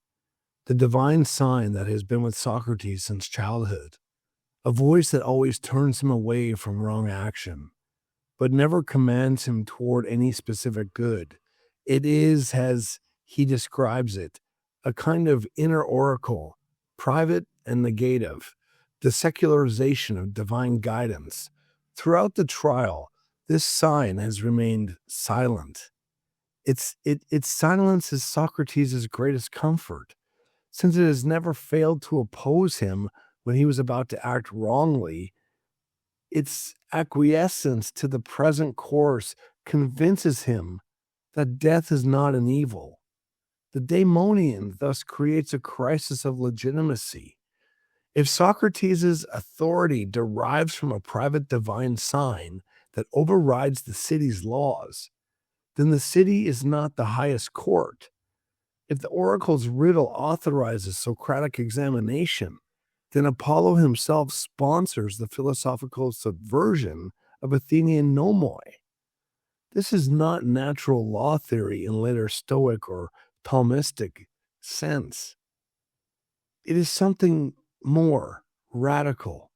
the divine sign that has been with Socrates since childhood, a voice that always turns him away from wrong action, but never commands him toward any specific good. It is, as he describes it, a kind of inner oracle, private and negative, the secularization of divine guidance. Throughout the trial, this sign has remained silent. Its silence is Socrates' greatest comfort, since it has never failed to oppose him when he was about to act wrongly. Its acquiescence to the present course convinces him that death is not an evil. The daimonion thus creates a crisis of legitimacy. If Socrates' authority derives from a private divine sign that overrides the city's laws, then the city is not the highest court. If the oracle's riddle authorizes Socratic examination, then Apollo himself sponsors the philosophical subversion of Athenian nomoi. This is not natural law theory in later Stoic or Thomistic sense. It is something more radical.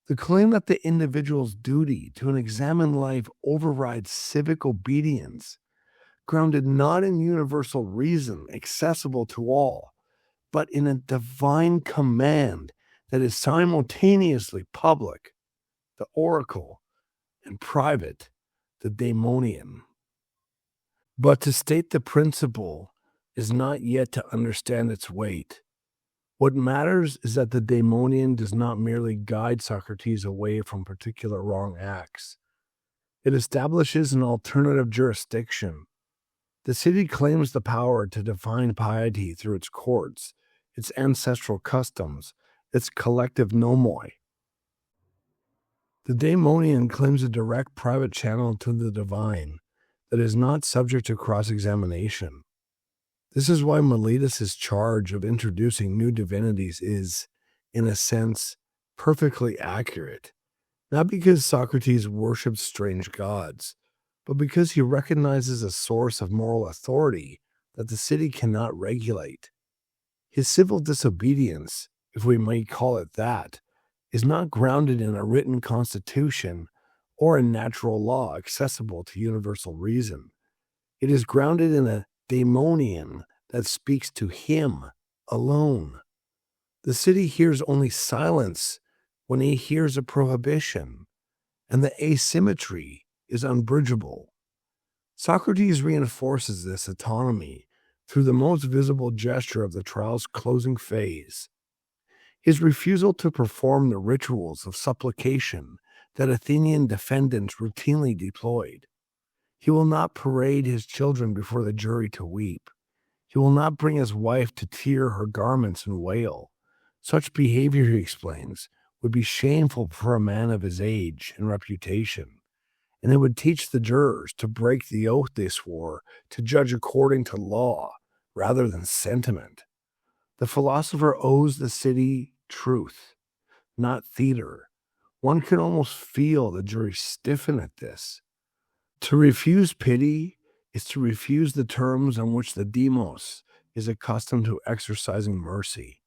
The claim that the individual's duty to an examined life overrides civic obedience, grounded not in universal reason accessible to all, but in a divine command that is simultaneously public, the oracle, and private, the daimonion. But to state the principle is not yet to understand its weight. What matters is that the daimonion does not merely guide Socrates away from particular wrong acts. It establishes an alternative jurisdiction. The city claims the power to define piety through its courts, its ancestral customs, its collective nomoi. The daimonion claims a direct private channel to the divine that is not subject to cross-examination. This is why Meletus' charge of introducing new divinities is, in a sense, perfectly accurate, not because Socrates worships strange gods, but because he recognizes a source of moral authority that the city cannot regulate. His civil disobedience, if we may call it that, is not grounded in a written constitution or in natural law accessible to universal reason. It is grounded in a daimonion that speaks to him alone. The city hears only silence when he hears a prohibition, and the asymmetry is unbridgeable. Socrates reinforces this autonomy through the most visible gesture of the trial's closing phase, his refusal to perform the rituals of supplication that Athenian defendants routinely deployed. He will not parade his children before the jury to weep. He will not bring his wife to tear her garments and wail. Such behavior, he explains, would be shameful for a man of his age and reputation, and it would teach the jurors to break the oath they swore to judge according to law rather than sentiment. The philosopher owes the city truth, not theater. One can almost feel the jury stiffen at this. To refuse pity is to refuse the terms on which the demos is accustomed to exercising mercy.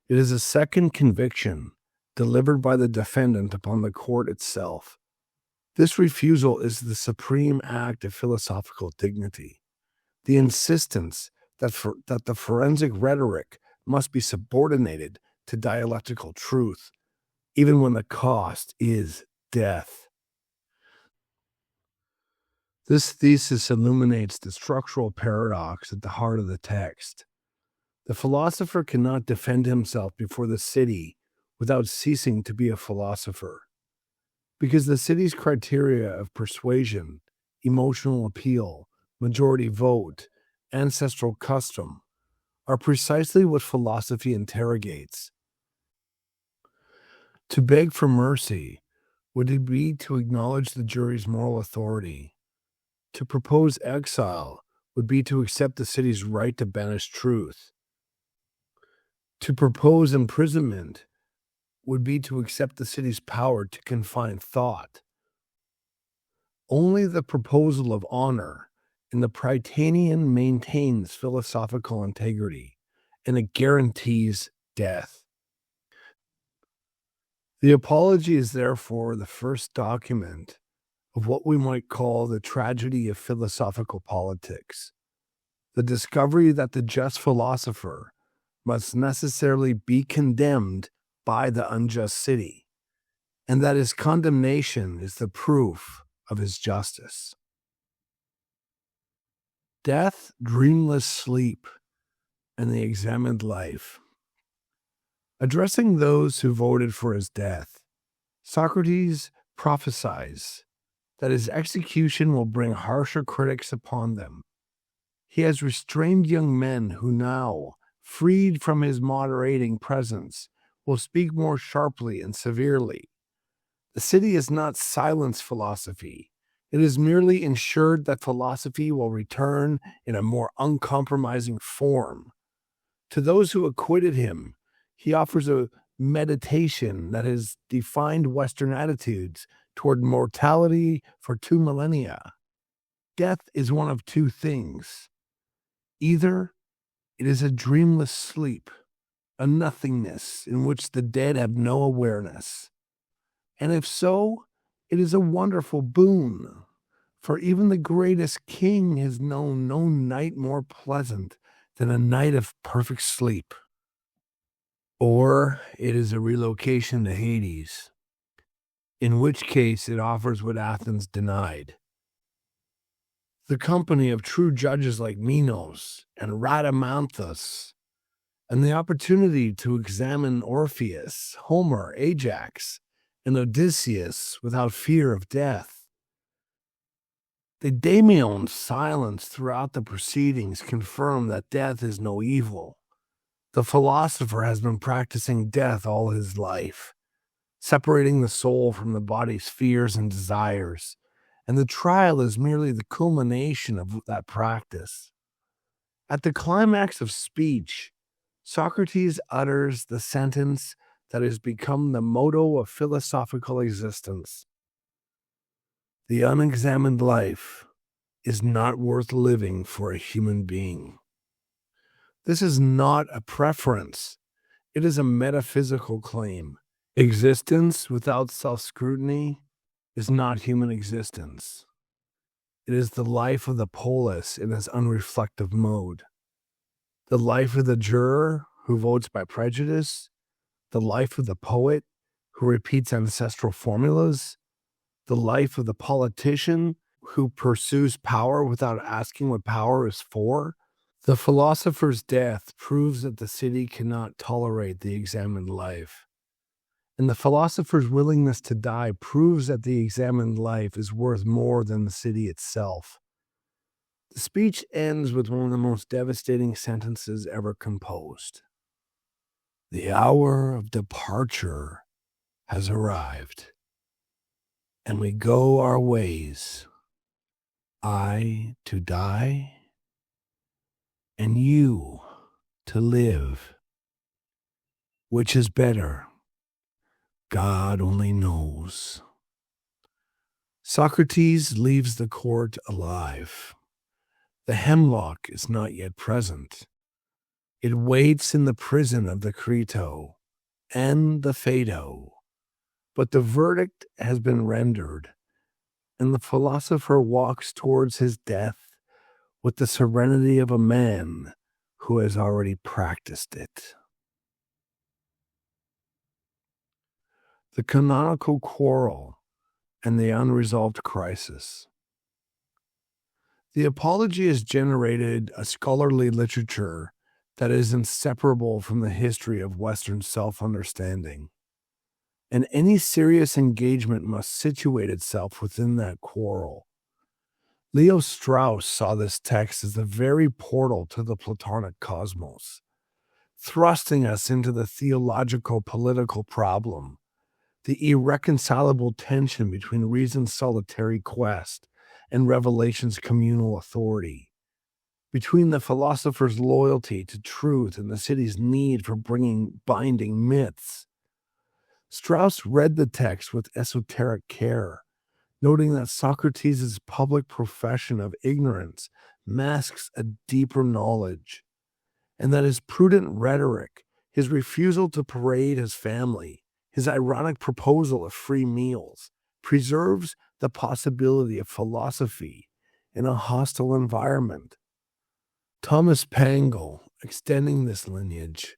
It is a second conviction delivered by the defendant upon the court itself. This refusal is the supreme act of philosophical dignity. The insistence that the forensic rhetoric must be subordinated to dialectical truth, even when the cost is death. This thesis illuminates the structural paradox at the heart of the text. The philosopher cannot defend himself before the city without ceasing to be a philosopher. because the city's criteria of persuasion, emotional appeal, majority vote, ancestral custom are precisely what philosophy interrogates. To beg for mercy would be to acknowledge the jury's moral authority. To propose exile would be to accept the city's right to banish truth. To propose imprisonment would be to accept the city's power to confine thought. Only the proposal of honor in the Prytanean maintains philosophical integrity, and it guarantees death. The Apology is therefore the first document of what we might call the tragedy of philosophical politics, the discovery that the just philosopher must necessarily be condemned by the unjust city, and that his condemnation is the proof of his justice. Death, dreamless sleep, and the examined life. Addressing those who voted for his death, Socrates prophesies that his execution will bring harsher critics upon them. He has restrained young men who now, freed from his moderating presence, will speak more sharply and severely. The city has not silenced philosophy. It is merely ensured that philosophy will return in a more uncompromising form. To those who acquitted him, he offers a meditation that has defined Western attitudes toward mortality for 2 millennia. Death is one of two things. Either it is a dreamless sleep, a nothingness in which the dead have no awareness. And if so, it is a wonderful boon, for even the greatest king has known no night more pleasant than a night of perfect sleep. Or it is a relocation to Hades, in which case it offers what Athens denied: the company of true judges like Minos and Rhadamanthus, and the opportunity to examine Orpheus, Homer, Ajax, and Odysseus without fear of death. The daimion's silence throughout the proceedings confirm that death is no evil. The philosopher has been practicing death all his life, separating the soul from the body's fears and desires, and the trial is merely the culmination of that practice. At the climax of speech, Socrates utters the sentence that has become the motto of philosophical existence: the unexamined life is not worth living for a human being. This is not a preference. It is a metaphysical claim. Existence without self-scrutiny is not human existence. It is the life of the polis in its unreflective mode, the life of the juror who votes by prejudice, the life of the poet who repeats ancestral formulas, the life of the politician who pursues power without asking what power is for. The philosopher's death proves that the city cannot tolerate the examined life, and the philosopher's willingness to die proves that the examined life is worth more than the city itself. The speech ends with one of the most devastating sentences ever composed: the hour of departure has arrived, and we go our ways, I to die, and you to live. Which is better? God only knows. Socrates leaves the court alive. The hemlock is not yet present. It waits in the prison of the Crito and the Phaedo, but the verdict has been rendered, and the philosopher walks towards his death with the serenity of a man who has already practiced it. The canonical quarrel and the unresolved crisis. The Apology has generated a scholarly literature that is inseparable from the history of Western self-understanding. and any serious engagement must situate itself within that quarrel. Leo Strauss saw this text as the very portal to the Platonic cosmos, thrusting us into the theological political problem, the irreconcilable tension between reason's solitary quest and revelation's communal authority, between the philosopher's loyalty to truth and the city's need for bringing binding myths. Strauss read the text with esoteric care, noting that Socrates' public profession of ignorance masks a deeper knowledge, and that his prudent rhetoric, his refusal to parade his family, his ironic proposal of free meals, preserves the possibility of philosophy in a hostile environment. Thomas Pangle, extending this lineage,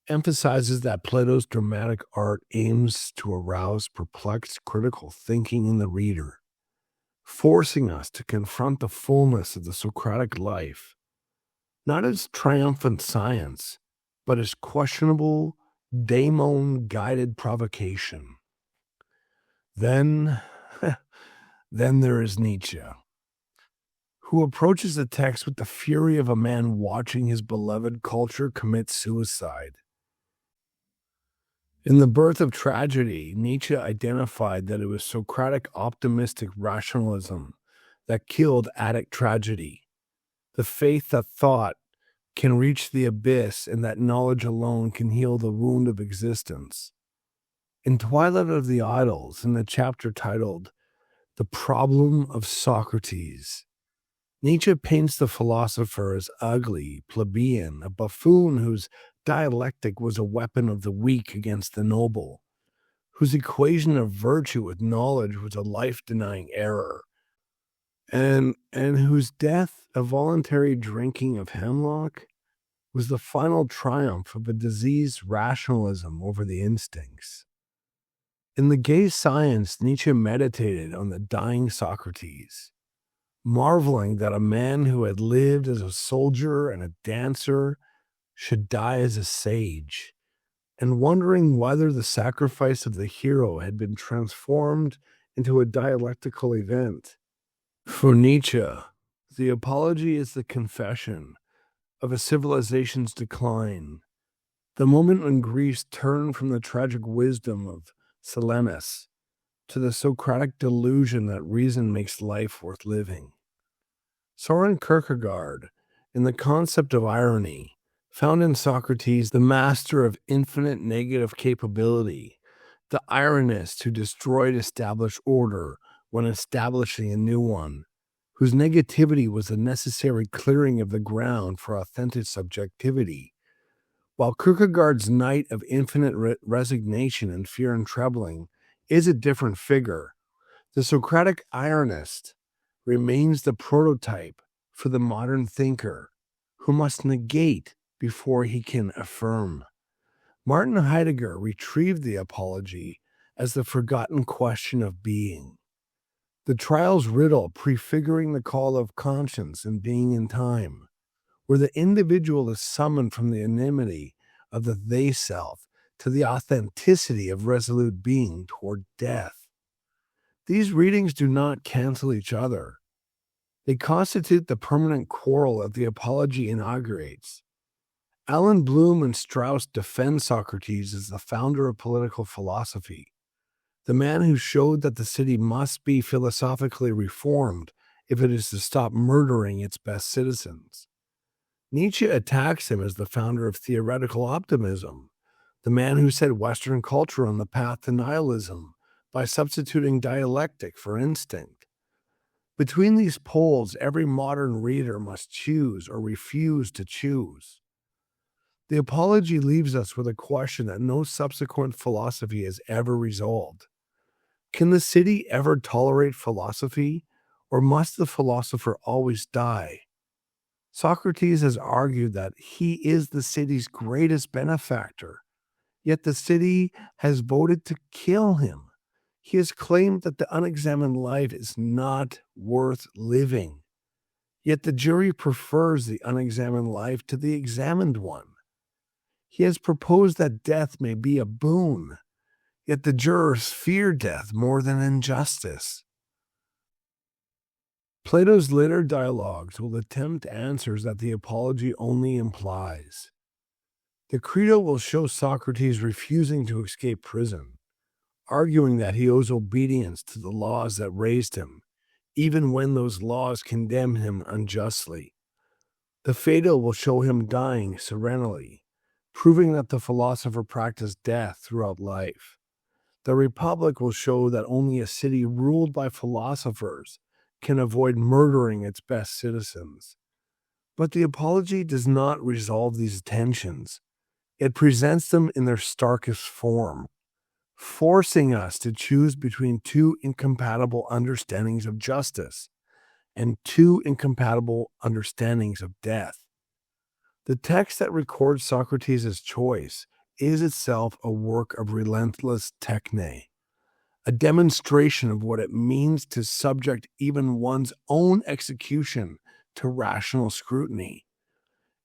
emphasizes that Plato's dramatic art aims to arouse perplexed critical thinking in the reader, forcing us to confront the fullness of the Socratic life, not as triumphant science, but as questionable, daimon-guided provocation. Then there is Nietzsche, who approaches the text with the fury of a man watching his beloved culture commit suicide. In The Birth of Tragedy, Nietzsche identified that it was Socratic optimistic rationalism that killed Attic tragedy, the faith that thought can reach the abyss and that knowledge alone can heal the wound of existence. In Twilight of the Idols, in the chapter titled The Problem of Socrates, Nietzsche paints the philosopher as ugly, plebeian, a buffoon whose dialectic was a weapon of the weak against the noble, whose equation of virtue with knowledge was a life-denying error, and whose death, a voluntary drinking of hemlock, was the final triumph of a diseased rationalism over the instincts. In The Gay Science, Nietzsche meditated on the dying Socrates, marveling that a man who had lived as a soldier and a dancer should die as a sage, and wondering whether the sacrifice of the hero had been transformed into a dialectical event. For Nietzsche, the apology is the confession of a civilization's decline, the moment when Greece turned from the tragic wisdom of Silenus to the Socratic delusion that reason makes life worth living. Soren Kierkegaard, in The Concept of Irony, found in Socrates the master of infinite negative capability, the ironist who destroyed established order when establishing a new one, whose negativity was the necessary clearing of the ground for authentic subjectivity. While Kierkegaard's knight of infinite resignation and fear and trembling is a different figure, the Socratic ironist remains the prototype for the modern thinker who must negate before he can affirm. Martin Heidegger retrieved the apology as the forgotten question of being, the trial's riddle prefiguring the call of conscience and being in time, where the individual is summoned from the anonymity of the they-self to the authenticity of resolute being toward death. These readings do not cancel each other. They constitute the permanent quarrel that the apology inaugurates. Alan Bloom and Strauss defend Socrates as the founder of political philosophy, the man who showed that the city must be philosophically reformed if it is to stop murdering its best citizens. Nietzsche attacks him as the founder of theoretical optimism, the man who set Western culture on the path to nihilism by substituting dialectic for instinct. Between these poles, every modern reader must choose or refuse to choose. The apology leaves us with a question that no subsequent philosophy has ever resolved. Can the city ever tolerate philosophy, or must the philosopher always die? Socrates has argued that he is the city's greatest benefactor, yet the city has voted to kill him. He has claimed that the unexamined life is not worth living, yet the jury prefers the unexamined life to the examined one. He has proposed that death may be a boon, Yet the jurors fear death more than injustice. Plato's later dialogues will attempt answers that the Apology only implies. The Credo will show Socrates refusing to escape prison, arguing that he owes obedience to the laws that raised him, even when those laws condemn him unjustly. The Phaedo will show him dying serenely, proving that the philosopher practiced death throughout life. The Republic will show that only a city ruled by philosophers can avoid murdering its best citizens. But the Apology does not resolve these tensions. It presents them in their starkest form, forcing us to choose between two incompatible understandings of justice and two incompatible understandings of death. The text that records Socrates' choice is itself a work of relentless techne, a demonstration of what it means to subject even one's own execution to rational scrutiny.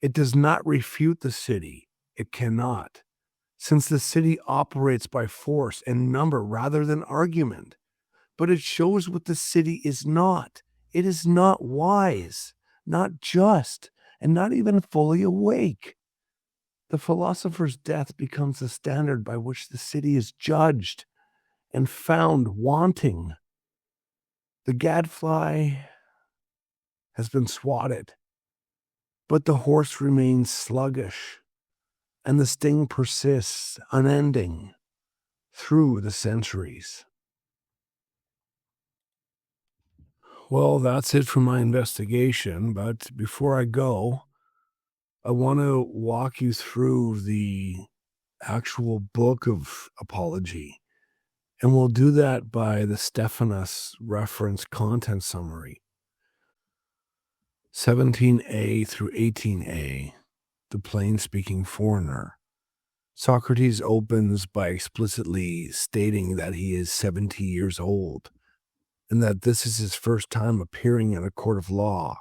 It does not refute the city. It cannot, since the city operates by force and number rather than argument. But it shows what the city is not. It is not wise, not just, and not even fully awake. The philosopher's death becomes the standard by which the city is judged and found wanting. The gadfly has been swatted, but the horse remains sluggish, and the sting persists unending through the centuries. Well, that's it for my investigation, but before I go, I want to walk you through the actual book of Apology, and we'll do that by the Stephanus reference content summary. 17a through 18a, the plain-speaking foreigner. Socrates opens by explicitly stating that he is 70 years old, and that this is his first time appearing in a court of law.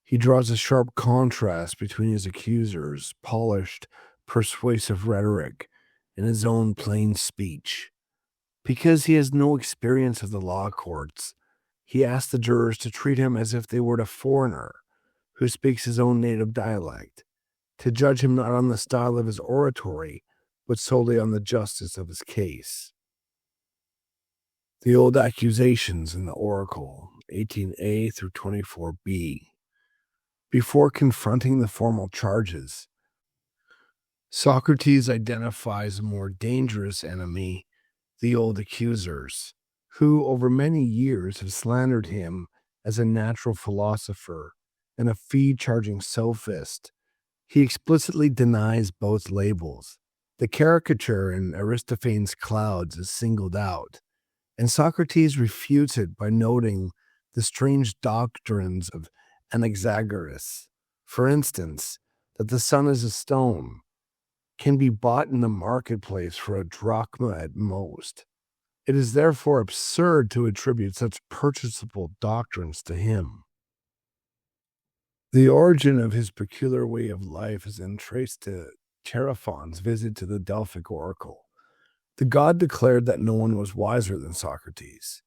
He draws a sharp contrast between his accusers' polished, persuasive rhetoric and his own plain speech. Because he has no experience of the law courts, he asks the jurors to treat him as if they were a foreigner who speaks his own native dialect, to judge him not on the style of his oratory, but solely on the justice of his case. The old accusations in the Oracle, 18a through 24b. Before confronting the formal charges, Socrates identifies a more dangerous enemy, the old accusers, who over many years have slandered him as a natural philosopher and a fee-charging sophist. He explicitly denies both labels. The caricature in Aristophanes' Clouds is singled out, and Socrates refutes it by noting the strange doctrines of Anaxagoras. For instance, that the sun is a stone, can be bought in the marketplace for a drachma at most. It is therefore absurd to attribute such purchasable doctrines to him. The origin of his peculiar way of life is then traced to Chaerephon's visit to the Delphic Oracle. The god declared that no one was wiser than Socrates.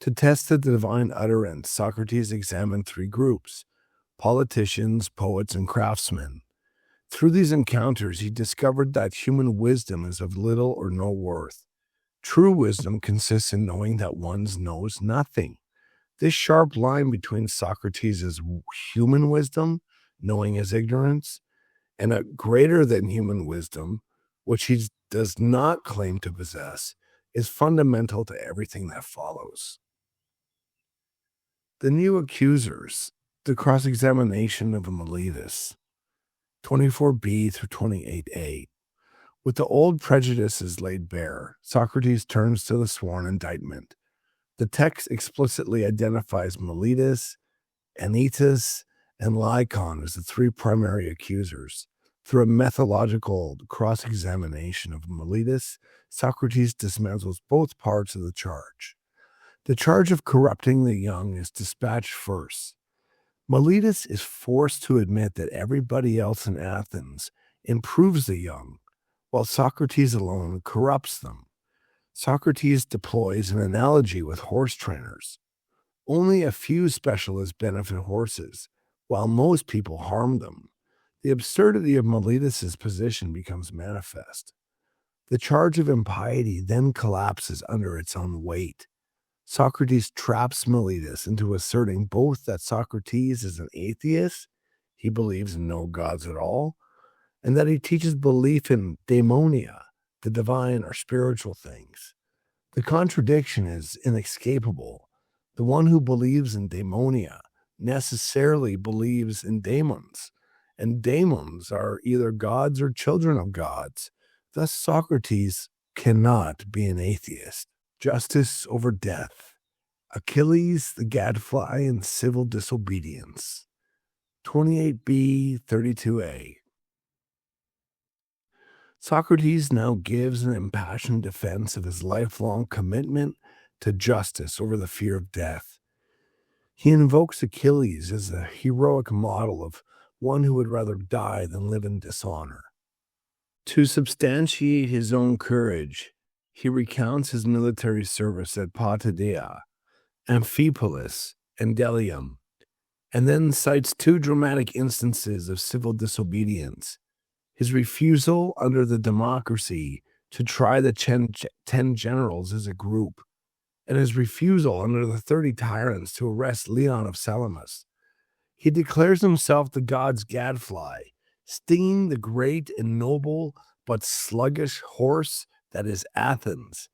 To test the divine utterance, Socrates examined three groups: politicians, poets, and craftsmen. Through these encounters, he discovered that human wisdom is of little or no worth. True wisdom consists in knowing that one knows nothing. This sharp line between Socrates' human wisdom, knowing his ignorance, and a greater than human wisdom, which he does not claim to possess, is fundamental to everything that follows. The new accusers, the cross-examination of Meletus, 24b through 28a. With the old prejudices laid bare, Socrates turns to the sworn indictment. The text explicitly identifies Meletus, Anytus, and Lycon as the three primary accusers. Through a methodological cross-examination of Meletus, Socrates dismantles both parts of the charge. The charge of corrupting the young is dispatched first. Meletus is forced to admit that everybody else in Athens improves the young, while Socrates alone corrupts them. Socrates deploys an analogy with horse trainers. Only a few specialists benefit horses, while most people harm them. The absurdity of Meletus's position becomes manifest. The charge of impiety then collapses under its own weight. Socrates traps Meletus into asserting both that Socrates is an atheist, he believes in no gods at all, and that he teaches belief in daimonia, the divine or spiritual things. The contradiction is inescapable. The one who believes in daimonia necessarily believes in daemons, and daemons are either gods or children of gods. Thus, Socrates cannot be an atheist. Justice over death. Achilles, the gadfly, and civil disobedience. 28b, 32a. Socrates now gives an impassioned defense of his lifelong commitment to justice over the fear of death. He invokes Achilles as a heroic model of one who would rather die than live in dishonor. To substantiate his own courage, he recounts his military service at Potidaea, Amphipolis, and Delium, and then cites two dramatic instances of civil disobedience: his refusal under the democracy to try the 10 generals as a group, and his refusal under the 30 Tyrants to arrest Leon of Salamis. He declares himself the god's gadfly, stinging the great and noble but sluggish horse that is Athens.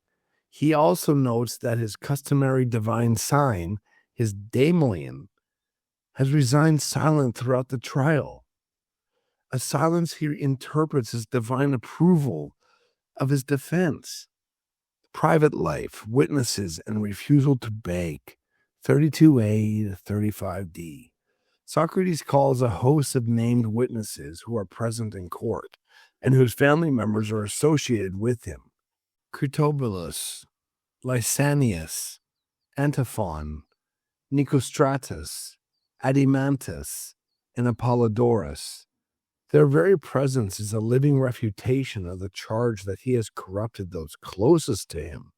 He also notes that his customary divine sign, his daimonion, has resigned silent throughout the trial, a silence he interprets as divine approval of his defense. Private life, witnesses, and refusal to beg. 32a to 35d. Socrates calls a host of named witnesses who are present in court and whose family members are associated with him: Critobulus, Lysanias, Antiphon, Nicostratus, Adimantus, and Apollodorus. Their very presence is a living refutation of the charge that he has corrupted those closest to him.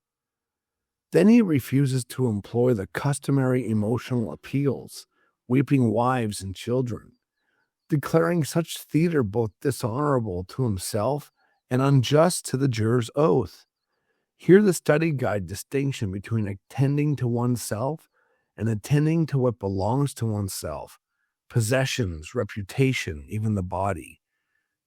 Then he refuses to employ the customary emotional appeals, weeping wives and children, declaring such theater both dishonorable to himself and unjust to the juror's oath. Here the study guide distinction between attending to oneself and attending to what belongs to oneself, possessions, reputation, even the body,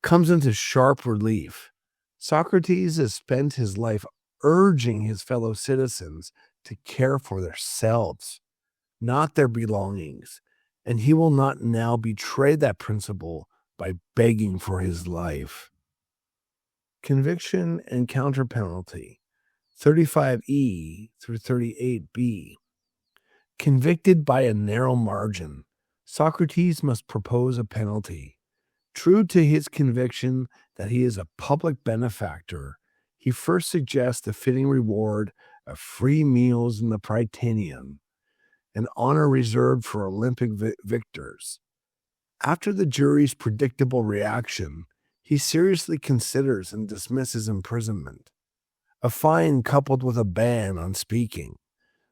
comes into sharp relief. Socrates has spent his life urging his fellow citizens to care for themselves, not their belongings, and he will not now betray that principle by begging for his life. Conviction and counterpenalty. 35e through 38b. Convicted by a narrow margin, Socrates must propose a penalty. True to his conviction that he is a public benefactor, he first suggests the fitting reward of free meals in the Prytaneum, an honor reserved for Olympic victors. After the jury's predictable reaction, he seriously considers and dismisses imprisonment, a fine coupled with a ban on speaking.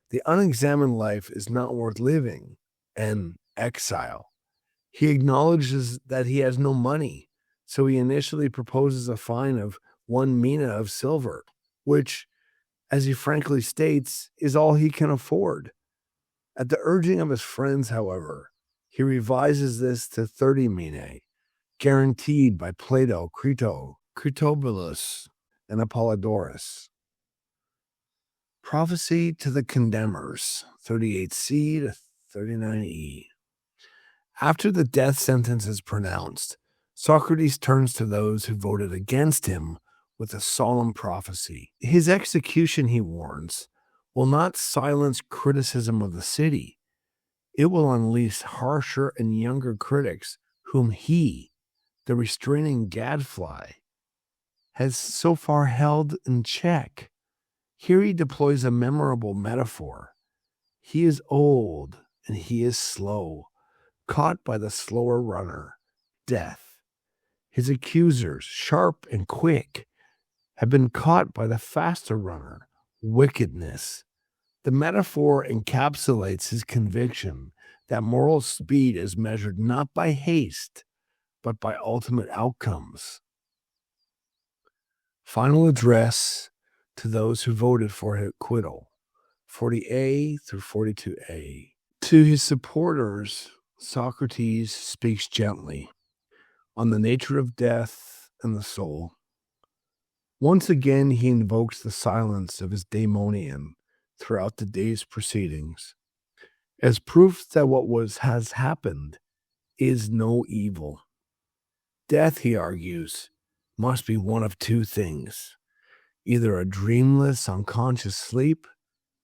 The unexamined life is not worth living, and exile. He acknowledges that he has no money, so he initially proposes a fine of 1 mina of silver, which, as he frankly states, is all he can afford. At the urging of his friends, however, he revises this to 30 minae, guaranteed by PLATO, Critobulus, and Apollodorus. Prophecy to the condemners, 38c to 39e. After the death sentence is pronounced, Socrates turns to those who voted against him with a solemn prophecy. His execution, he warns, will not silence criticism of the city. It will unleash harsher and younger critics whom he, the restraining gadfly, has so far held in check. Here he deploys a memorable metaphor. He is old and he is slow, caught by the slower runner, death. His accusers, sharp and quick, have been caught by the faster runner, wickedness. The metaphor encapsulates his conviction that moral speed is measured not by haste, but by ultimate outcomes. Final address to those who voted for his acquittal, 40a through 42a. To his supporters, Socrates speaks gently on the nature of death and the soul. Once again, he invokes the silence of his daimonion throughout the day's proceedings as proof that what has happened is no evil. Death, he argues, must be one of two things: either a dreamless, unconscious sleep,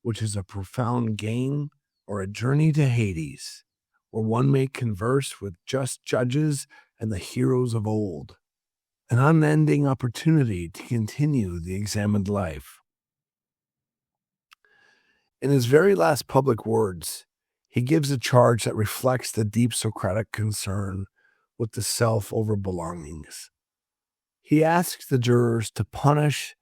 which is a profound gain, or a journey to Hades, where one may converse with just judges and the heroes of old, an unending opportunity to continue the examined life. In his very last public words, he gives a charge that reflects the deep Socratic concern with the self over belongings. He asks the jurors to punish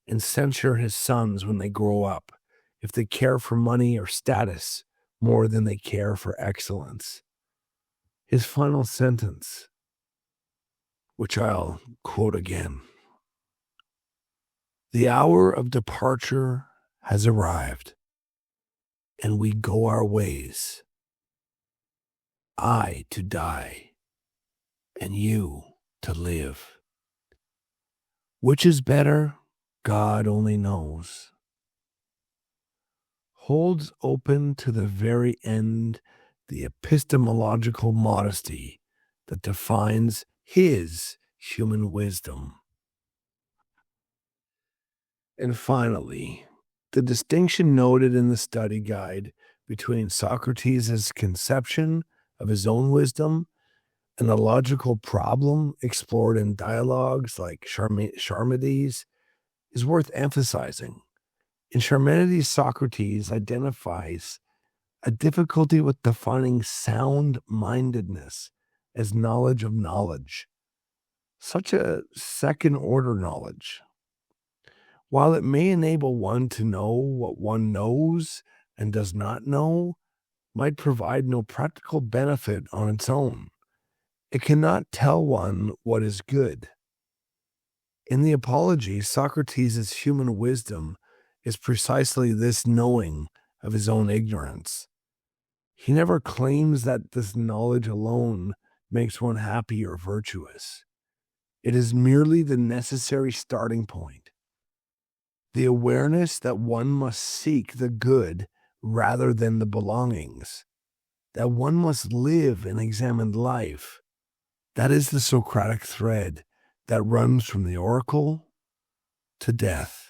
and censure his sons when they grow up, if they care for money or status more than they care for excellence. His final sentence, which I'll quote again: "The hour of departure has arrived, and we go our ways. I to die, and you to live. Which is better, God only knows." Holds open to the very end the epistemological modesty that defines his human wisdom. And finally, the distinction noted in the study guide between Socrates' conception of his own wisdom and the logical problem explored in dialogues like Charmides is worth emphasizing. In Charmides, Socrates identifies a difficulty with defining sound-mindedness as knowledge of knowledge, such a second-order knowledge. While it may enable one to know what one knows and does not know, might provide no practical benefit on its own. It cannot tell one what is good. In the Apology, Socrates' human wisdom is precisely this knowing of his own ignorance. He never claims that this knowledge alone makes one happy or virtuous. It is merely the necessary starting point. The awareness that one must seek the good rather than the belongings, that one must live an examined life. That is the Socratic thread that runs from the oracle to death.